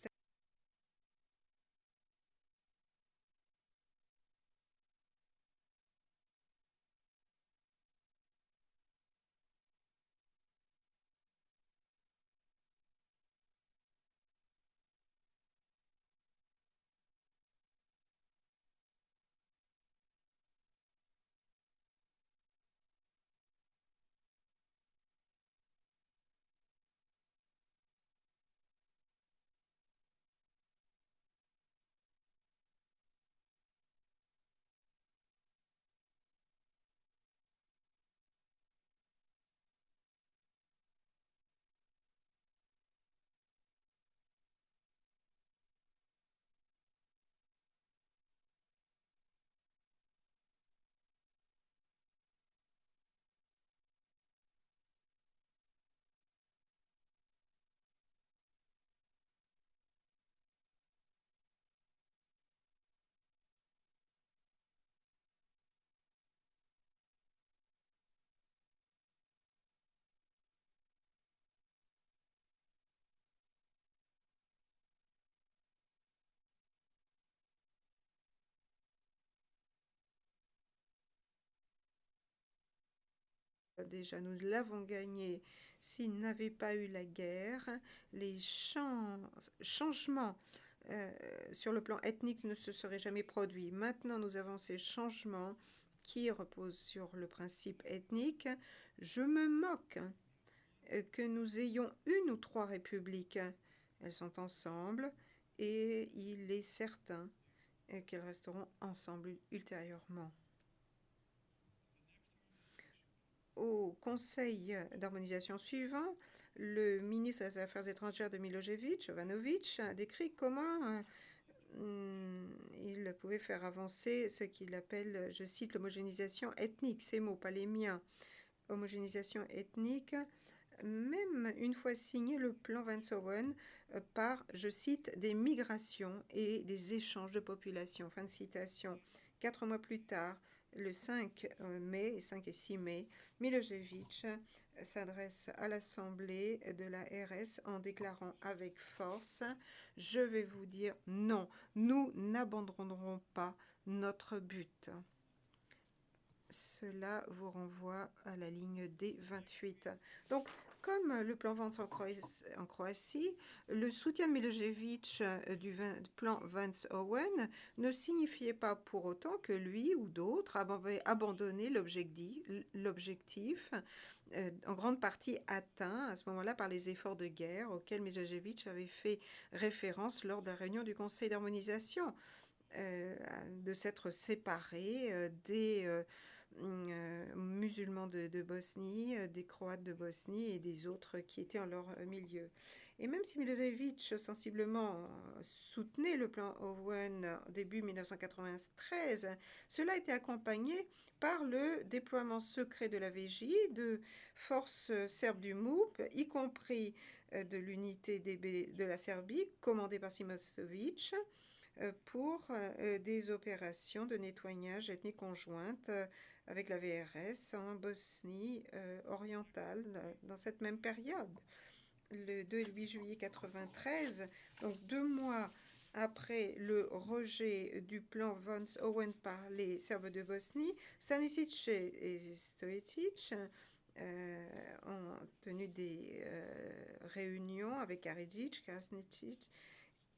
déjà, nous l'avons gagné. S'il n'avait pas eu la guerre, les changements sur le plan ethnique ne se seraient jamais produits. Maintenant, nous avons ces changements qui reposent sur le principe ethnique. Je me moque que nous ayons 1 ou 3 républiques. Elles sont ensemble et il est certain qu'elles resteront ensemble ultérieurement. Au Conseil d'harmonisation suivant, le ministre des Affaires étrangères de Milosevic, Jovanovic, a décrit comment il pouvait faire avancer ce qu'il appelle, je cite, l'homogénéisation ethnique. Ces mots, pas les miens. Homogénéisation ethnique, même une fois signé le plan Vance-Owen par, je cite, des migrations et des échanges de population. Fin de citation. 4 mois plus tard, le 5 mai, 5 et 6 mai, Milosevic s'adresse à l'Assemblée de la RS en déclarant avec force « Je vais vous dire non, nous n'abandonnerons pas notre but ». Cela vous renvoie à la ligne D28. Donc, Comme le plan Vance en Croatie, le soutien de Milosevic du plan Vance-Owen ne signifiait pas pour autant que lui ou d'autres avaient abandonné l'objectif en grande partie atteint à ce moment-là par les efforts de guerre auxquels Milosevic avait fait référence lors de la réunion du Conseil d'harmonisation, de s'être séparé des musulmans de Bosnie, des Croates de Bosnie et des autres qui étaient en leur milieu. Et même si Milosevic sensiblement soutenait le plan Owen début 1993, cela a été accompagné par le déploiement secret de la VJ, de forces serbes du MUP, y compris de l'unité DB de la Serbie, commandée par Simonovic, pour des opérations de nettoyage ethnique conjointe avec la VRS en Bosnie orientale dans cette même période. Le 2 et le 8 juillet 1993, donc 2 mois après le rejet du plan Vance-Owen par les Serbes de Bosnie, Stanisic et Stojicic ont tenu des réunions avec Karadzic, Krasniqic,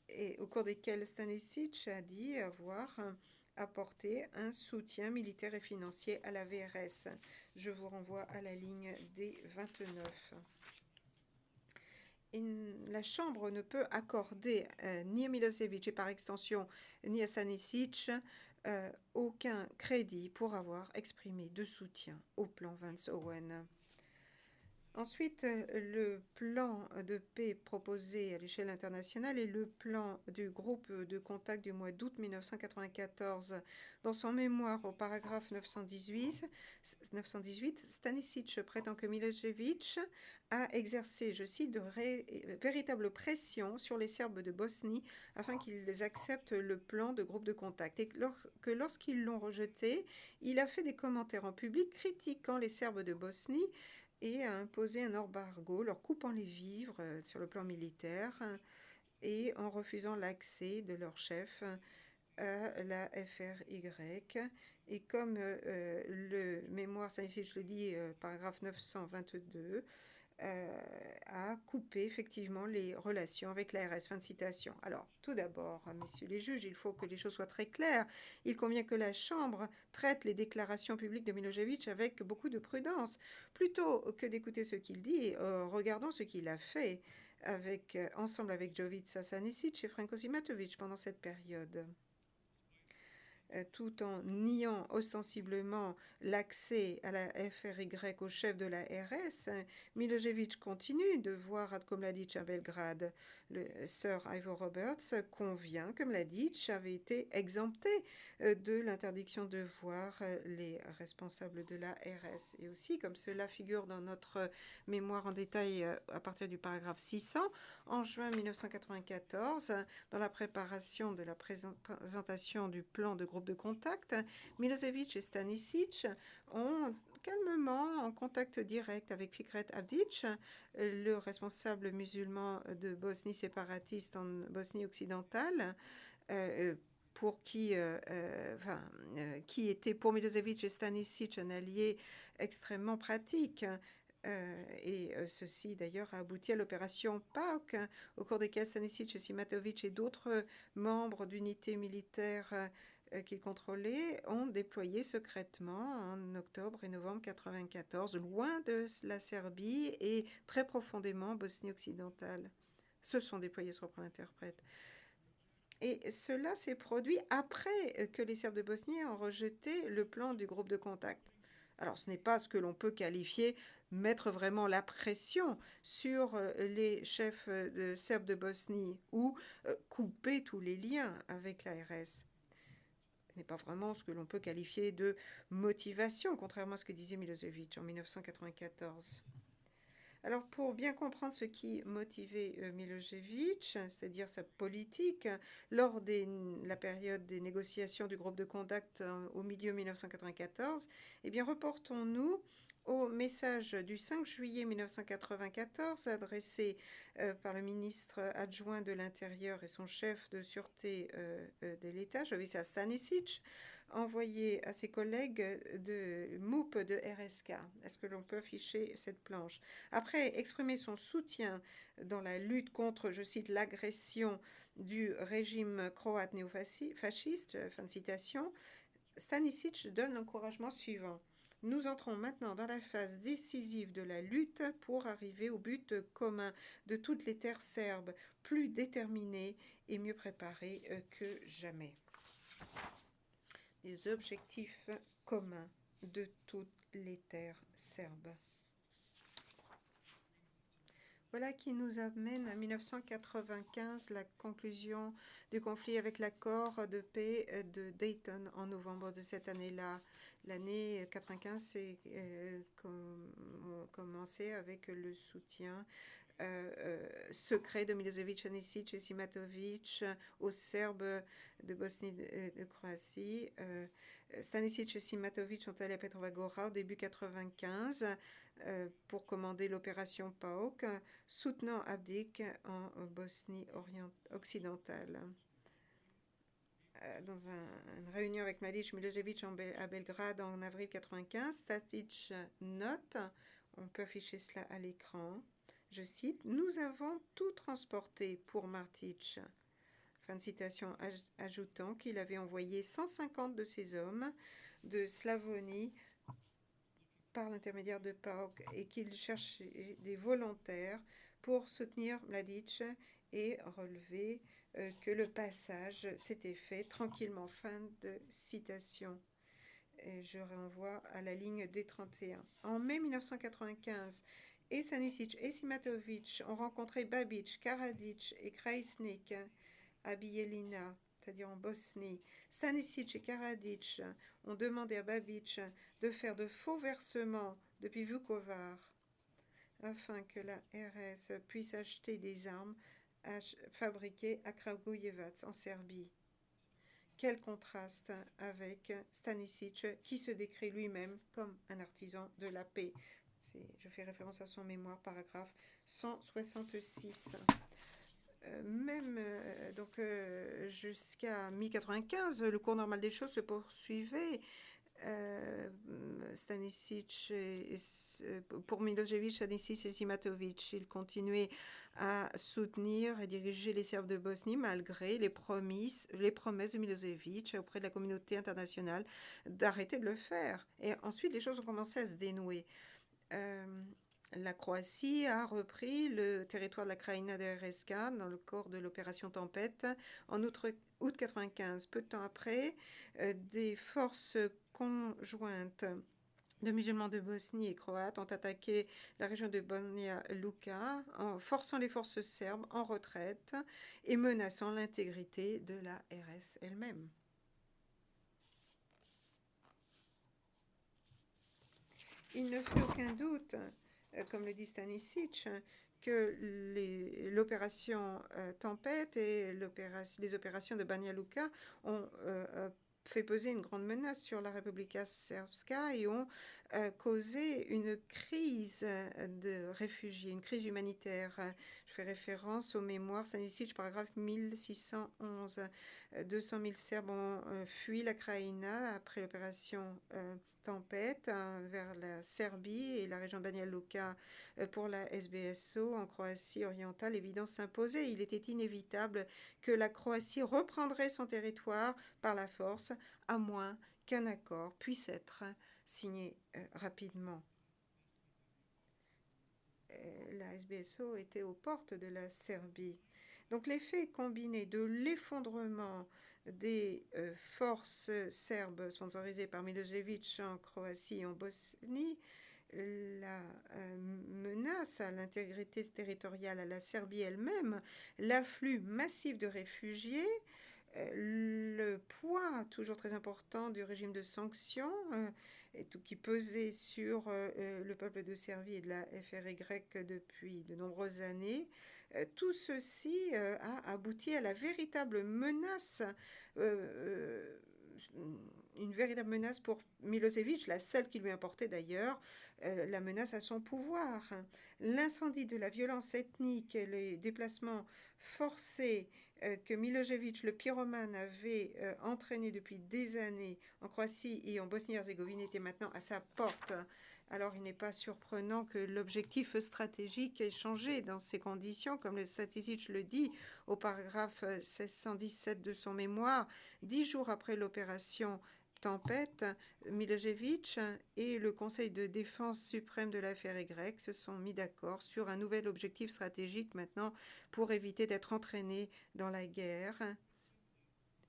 et au cours desquelles Stanisic a dit avoir apporté un soutien militaire et financier à la VRS. Je vous renvoie à la ligne D29. La Chambre ne peut accorder ni à Milosevic et par extension ni à Stanisic aucun crédit pour avoir exprimé de soutien au plan Vance-Owen. Ensuite, le plan de paix proposé à l'échelle internationale est le plan du groupe de contact du mois d'août 1994. Dans son mémoire au paragraphe 918, Stanisic prétend que Milosevic a exercé, je cite, de véritables pressions sur les Serbes de Bosnie afin qu'ils acceptent le plan de groupe de contact et que lorsqu'ils l'ont rejeté, il a fait des commentaires en public critiquant les Serbes de Bosnie et a imposé un embargo, leur coupant les vivres sur le plan militaire et en refusant l'accès de leur chef à la FRY. Et comme le mémoire Stanisic le dit, paragraphe 922, a coupé effectivement les relations avec l'ARS. Fin de citation. Alors, tout d'abord, messieurs les juges, il faut que les choses soient très claires. Il convient que la Chambre traite les déclarations publiques de Milosevic avec beaucoup de prudence. Plutôt que d'écouter ce qu'il dit, regardons ce qu'il a fait ensemble avec Jovica Stanisic et Franko Simatovic pendant cette période. Tout en niant ostensiblement l'accès à la FRY au chef de la RS, Milosevic continue de voir Ratko Mladic à Belgrade. Le Sir Ivo Roberts convient que Mladic avait été exempté de l'interdiction de voir les responsables de la RS. Et aussi, comme cela figure dans notre mémoire en détail à partir du paragraphe 600, en juin 1994, dans la préparation de la présentation du plan de groupe de contact, Milosevic et Stanisic ont calmement, en contact direct avec Fikret Avdic, le responsable musulman de Bosnie séparatiste en Bosnie occidentale, qui était pour Milosevic et Stanisic un allié extrêmement pratique. Et ceci d'ailleurs a abouti à l'opération PAOK, au cours desquelles Stanisic et Simatovic et d'autres membres d'unités militaires qu'ils contrôlaient ont déployé secrètement en octobre et novembre 1994, loin de la Serbie et très profondément en Bosnie occidentale. Se sont déployés, se reprend l'interprète. Et cela s'est produit après que les Serbes de Bosnie ont rejeté le plan du groupe de contact. Alors, ce n'est pas ce que l'on peut qualifier mettre vraiment la pression sur les chefs serbes de Bosnie ou couper tous les liens avec l'ARS. Ce n'est pas vraiment ce que l'on peut qualifier de motivation, contrairement à ce que disait Milosevic en 1994. Alors, pour bien comprendre ce qui motivait Milosevic, c'est-à-dire sa politique, lors de la période des négociations du groupe de contact au milieu 1994, eh bien, reportons-nous au message du 5 juillet 1994 adressé par le ministre adjoint de l'Intérieur et son chef de sûreté de l'État, Jovica Stanisic, envoyé à ses collègues de MOUP de RSK. Est-ce que l'on peut afficher cette planche? Après exprimer son soutien dans la lutte contre, je cite, l'agression du régime croate néofasciste, fin de citation, Stanisic donne l'encouragement suivant. Nous entrons maintenant dans la phase décisive de la lutte pour arriver au but commun de toutes les terres serbes, plus déterminées et mieux préparées que jamais. Les objectifs communs de toutes les terres serbes. Voilà qui nous amène à 1995, la conclusion du conflit avec l'accord de paix de Dayton en novembre de cette année-là. L'année 95 s'est commencé avec le soutien secret de Milosevic, Stanisic et Simatovic aux Serbes de Bosnie et de Croatie. Stanisic et Simatovic sont allés à Petrovac-Gora au début 95 pour commander l'opération PAOK, soutenant Abdik en Bosnie occidentale. Dans une réunion avec Mladic Milosevic à Belgrade en avril 95, Stanisic note, on peut afficher cela à l'écran, je cite, « Nous avons tout transporté pour Martic ». Fin de citation, ajoutant qu'il avait envoyé 150 de ses hommes de Slavonie par l'intermédiaire de PAOK et qu'il cherchait des volontaires pour soutenir Mladic et relever que le passage s'était fait tranquillement. Fin de citation. Et je renvoie à la ligne D31. En mai 1995, et Stanisic et Simatovic ont rencontré Babic, Karadzic et Krajisnik à Bijeljina, c'est-à-dire en Bosnie. Stanisic et Karadzic ont demandé à Babic de faire de faux versements depuis Vukovar afin que la RS puisse acheter des armes fabriquées à Kragujevac en Serbie. Quel contraste avec Stanisic qui se décrit lui-même comme un artisan de la paix. Je fais référence à son mémoire, paragraphe 166. Jusqu'à mi-95, le cours normal des choses se poursuivait. Stanisic pour Milosevic, Stanisic et Simatovic, ils continuaient à soutenir et diriger les Serbes de Bosnie malgré les promesses de Milosevic auprès de la communauté internationale d'arrêter de le faire. Et ensuite, les choses ont commencé à se dénouer. La Croatie a repris le territoire de la Krajina de RSK dans le corps de l'opération Tempête en août 1995. Peu de temps après, des forces conjointes de musulmans de Bosnie et croates ont attaqué la région de Banja Luka en forçant les forces serbes en retraite et menaçant l'intégrité de la RS elle-même. Il ne fait aucun doute, comme le dit Stanisic, que l'opération Tempête et les opérations de Banja Luka ont fait peser une grande menace sur la Republika Srpska et ont causé une crise de réfugiés, une crise humanitaire. Je fais référence aux mémoires Stanisic, paragraphe 1611. 200 000 Serbes ont fui la Krajina après l'opération Tempête vers la Serbie et la région de Banja Luka pour la SBSO en Croatie orientale. L'évidence s'imposait. Il était inévitable que la Croatie reprendrait son territoire par la force, à moins qu'un accord puisse être signé rapidement. La SBSO était aux portes de la Serbie. Donc l'effet combiné de l'effondrement des forces serbes sponsorisées par Milosevic en Croatie et en Bosnie, la menace à l'intégrité territoriale, à la Serbie elle-même, l'afflux massif de réfugiés, le poids toujours très important du régime de sanctions qui pesait sur le peuple de Serbie et de la FRY depuis de nombreuses années, Tout ceci a abouti à la véritable menace, une véritable menace pour Milosevic, la seule qui lui importait d'ailleurs, la menace à son pouvoir. L'incendie de la violence ethnique et les déplacements forcés que Milosevic, le pyromane, avait entraîné depuis des années en Croatie et en Bosnie-Herzégovine était maintenant à sa porte. Alors, il n'est pas surprenant que l'objectif stratégique ait changé dans ces conditions, comme le Statisic le dit au paragraphe 1617 de son mémoire. 10 jours après l'opération Tempête, Milosevic et le Conseil de défense suprême de l'affaire Y se sont mis d'accord sur un nouvel objectif stratégique maintenant pour éviter d'être entraînés dans la guerre.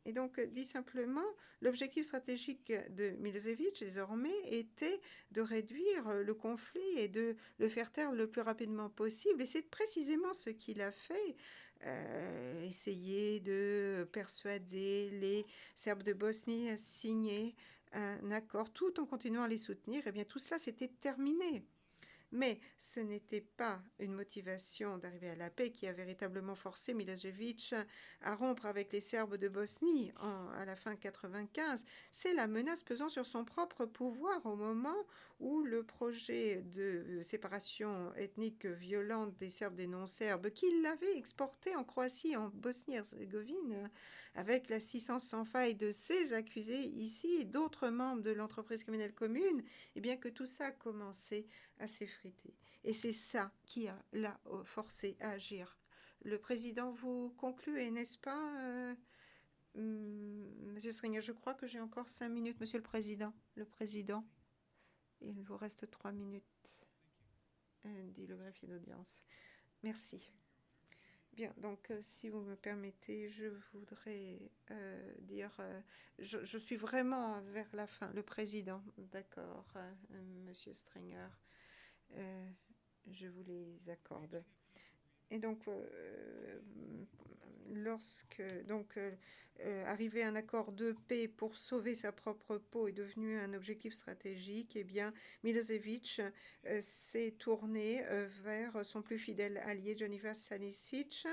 Et donc, dit simplement, l'objectif stratégique de Milosevic, désormais, était de réduire le conflit et de le faire taire le plus rapidement possible. Et c'est précisément ce qu'il a fait. Essayer de persuader les Serbes de Bosnie à signer un accord tout en continuant à les soutenir. Eh bien, tout cela s'était terminé. Mais ce n'était pas une motivation d'arriver à la paix qui a véritablement forcé Milosevic à rompre avec les Serbes de Bosnie à la fin 1995. C'est la menace pesant sur son propre pouvoir au moment où le projet de séparation ethnique violente des Serbes des non-Serbes, qu'il avait exporté en Croatie, en Bosnie-Herzégovine, avec l'assistance sans faille de ses accusés ici et d'autres membres de l'entreprise criminelle commune, et bien que tout ça a commencé à s'effriter. Et c'est ça qui l'a forcé à agir. Le président, vous concluez, n'est-ce pas, Monsieur Stringer? Je crois que j'ai encore 5 minutes, Monsieur le Président. Le Président, il vous reste 3 minutes, dit le greffier d'audience. Merci. Bien, donc si vous me permettez, je voudrais dire, je suis vraiment vers la fin, le président, d'accord, Monsieur Stringer, je vous les accorde. Et donc, lorsque arriver à un accord de paix pour sauver sa propre peau est devenu un objectif stratégique, eh bien, Milosevic s'est tourné vers son plus fidèle allié, Jonislav Stanisic.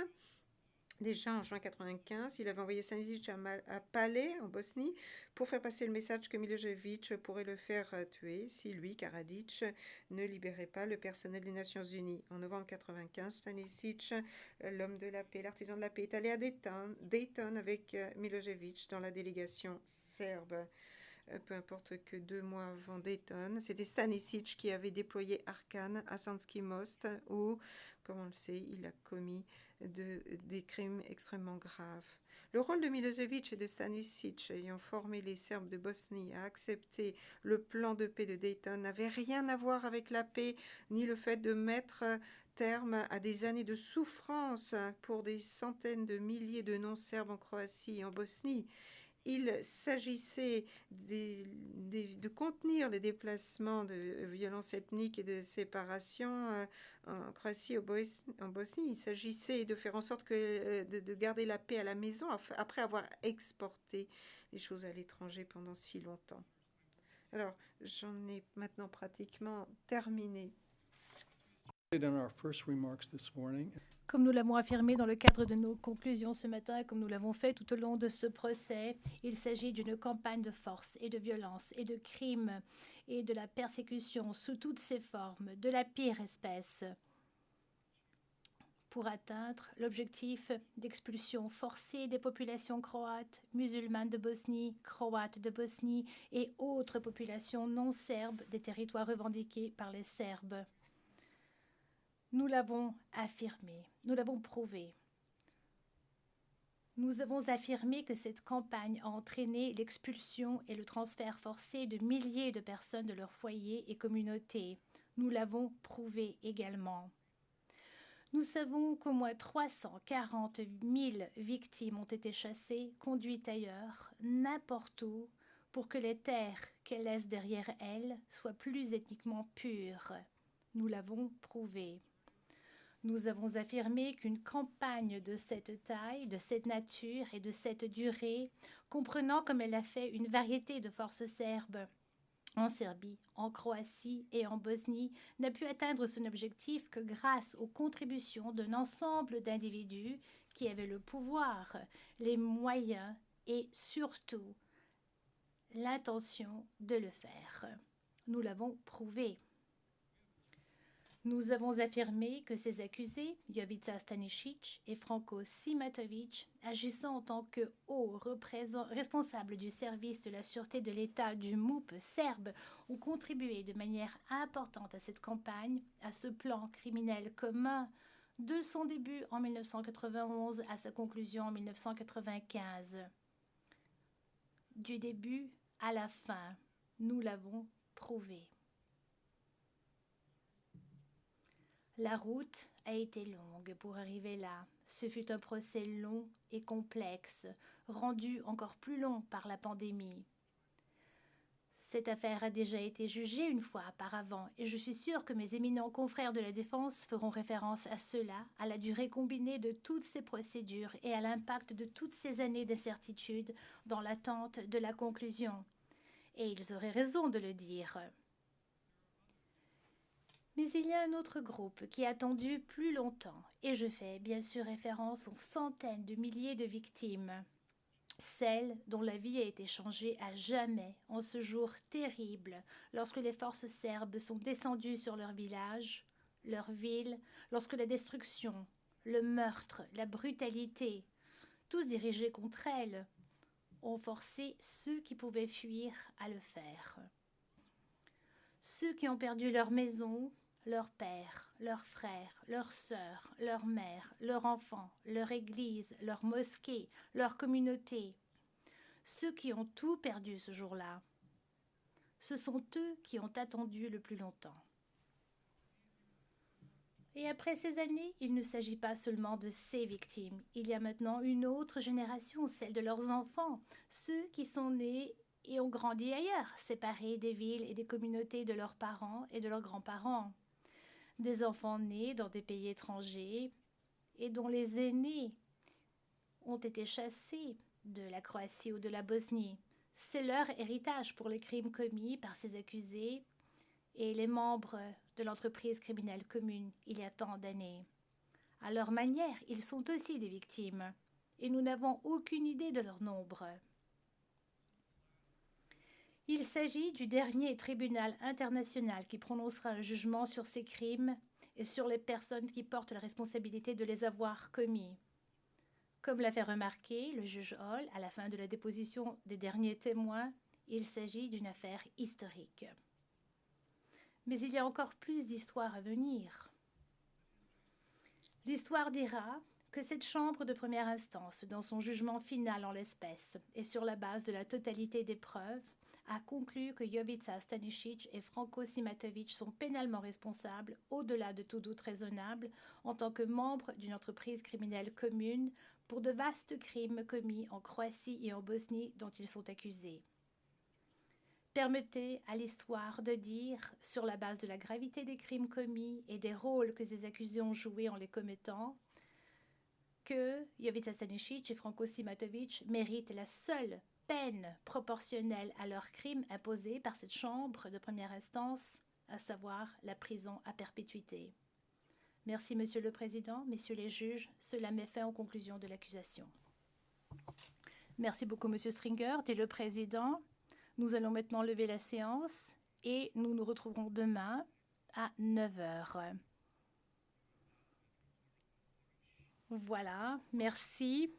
Déjà en juin 1995, il avait envoyé Stanisic à Palais, en Bosnie, pour faire passer le message que Milosevic pourrait le faire tuer si lui, Karadzic, ne libérait pas le personnel des Nations Unies. En novembre 1995, Stanisic, l'homme de la paix, l'artisan de la paix, est allé à Dayton avec Milosevic dans la délégation serbe. Peu importe que 2 mois avant Dayton, c'était Stanisic qui avait déployé Arkan à Sanski Most, où, comme on le sait, il a commis des crimes extrêmement graves. Le rôle de Milosevic et de Stanisic, ayant formé les Serbes de Bosnie à accepter le plan de paix de Dayton, n'avait rien à voir avec la paix, ni le fait de mettre terme à des années de souffrance pour des centaines de milliers de non-serbes en Croatie et en Bosnie. Il s'agissait de contenir les déplacements de violence ethnique et de séparation en Croatie et en Bosnie. Il s'agissait de faire en sorte de garder la paix à la maison après avoir exporté les choses à l'étranger pendant si longtemps. Alors, j'en ai maintenant pratiquement terminé. Comme nous l'avons affirmé dans le cadre de nos conclusions ce matin, comme nous l'avons fait tout au long de ce procès, il s'agit d'une campagne de force et de violence et de crimes et de la persécution sous toutes ses formes, de la pire espèce, pour atteindre l'objectif d'expulsion forcée des populations croates, musulmanes de Bosnie, croates de Bosnie et autres populations non serbes des territoires revendiqués par les Serbes. Nous l'avons affirmé, nous l'avons prouvé. Nous avons affirmé que cette campagne a entraîné l'expulsion et le transfert forcé de milliers de personnes de leurs foyers et communautés. Nous l'avons prouvé également. Nous savons qu'au moins 340 000 victimes ont été chassées, conduites ailleurs, n'importe où, pour que les terres qu'elles laissent derrière elles soient plus ethniquement pures. Nous l'avons prouvé. Nous avons affirmé qu'une campagne de cette taille, de cette nature et de cette durée, comprenant comme elle l'a fait une variété de forces serbes, en Serbie, en Croatie et en Bosnie n'a pu atteindre son objectif que grâce aux contributions d'un ensemble d'individus qui avaient le pouvoir, les moyens et surtout l'intention de le faire. Nous l'avons prouvé. Nous avons affirmé que ces accusés, Jovica Stanisic et Franko Simatovic, agissant en tant que hauts responsables du service de la sûreté de l'État du MUP serbe, ont contribué de manière importante à cette campagne, à ce plan criminel commun, de son début en 1991 à sa conclusion en 1995. Du début à la fin, nous l'avons prouvé. La route a été longue pour arriver là. Ce fut un procès long et complexe, rendu encore plus long par la pandémie. Cette affaire a déjà été jugée une fois auparavant et je suis sûre que mes éminents confrères de la défense feront référence à cela, à la durée combinée de toutes ces procédures et à l'impact de toutes ces années d'incertitude dans l'attente de la conclusion. Et ils auraient raison de le dire. Mais il y a un autre groupe qui a attendu plus longtemps, et je fais bien sûr référence aux centaines de milliers de victimes, celles dont la vie a été changée à jamais en ce jour terrible lorsque les forces serbes sont descendues sur leur village, leur ville, lorsque la destruction, le meurtre, la brutalité, tous dirigés contre elles, ont forcé ceux qui pouvaient fuir à le faire. Ceux qui ont perdu leur maison, leur père, leurs frères, leurs sœurs, leur mère, leurs enfants, leur église, leur mosquée, leur communauté. Ceux qui ont tout perdu ce jour-là. Ce sont eux qui ont attendu le plus longtemps. Et après ces années, il ne s'agit pas seulement de ces victimes. Il y a maintenant une autre génération, celle de leurs enfants, ceux qui sont nés et ont grandi ailleurs, séparés des villes et des communautés de leurs parents et de leurs grands-parents. Des enfants nés dans des pays étrangers et dont les aînés ont été chassés de la Croatie ou de la Bosnie. C'est leur héritage pour les crimes commis par ces accusés et les membres de l'entreprise criminelle commune il y a tant d'années. À leur manière, ils sont aussi des victimes et nous n'avons aucune idée de leur nombre. Il s'agit du dernier tribunal international qui prononcera un jugement sur ces crimes et sur les personnes qui portent la responsabilité de les avoir commis. Comme l'a fait remarquer le juge Hall à la fin de la déposition des derniers témoins, il s'agit d'une affaire historique. Mais il y a encore plus d'histoires à venir. L'histoire dira que cette chambre de première instance, dans son jugement final en l'espèce et sur la base de la totalité des preuves, a conclu que Jovica Stanisic et Franko Simatovic sont pénalement responsables, au-delà de tout doute raisonnable, en tant que membres d'une entreprise criminelle commune pour de vastes crimes commis en Croatie et en Bosnie dont ils sont accusés. Permettez à l'histoire de dire, sur la base de la gravité des crimes commis et des rôles que ces accusés ont joués en les commettant, que Jovica Stanisic et Franko Simatovic méritent la seule peine proportionnelle à leurs crimes imposés par cette chambre de première instance, à savoir la prison à perpétuité. Merci, Monsieur le Président, Messieurs les juges, cela met fin aux conclusions de l'accusation. Merci beaucoup, Monsieur Stringer, dit le Président. Nous allons maintenant lever la séance et nous nous retrouverons demain à 9 heures. Voilà, merci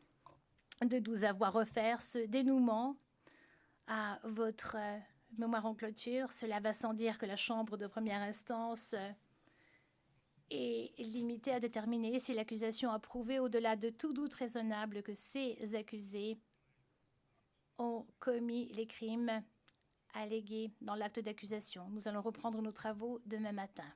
de nous avoir offert ce dénouement à votre mémoire en clôture. Cela va sans dire que la Chambre de première instance est limitée à déterminer si l'accusation a prouvé au-delà de tout doute raisonnable que ces accusés ont commis les crimes allégués dans l'acte d'accusation. Nous allons reprendre nos travaux demain matin.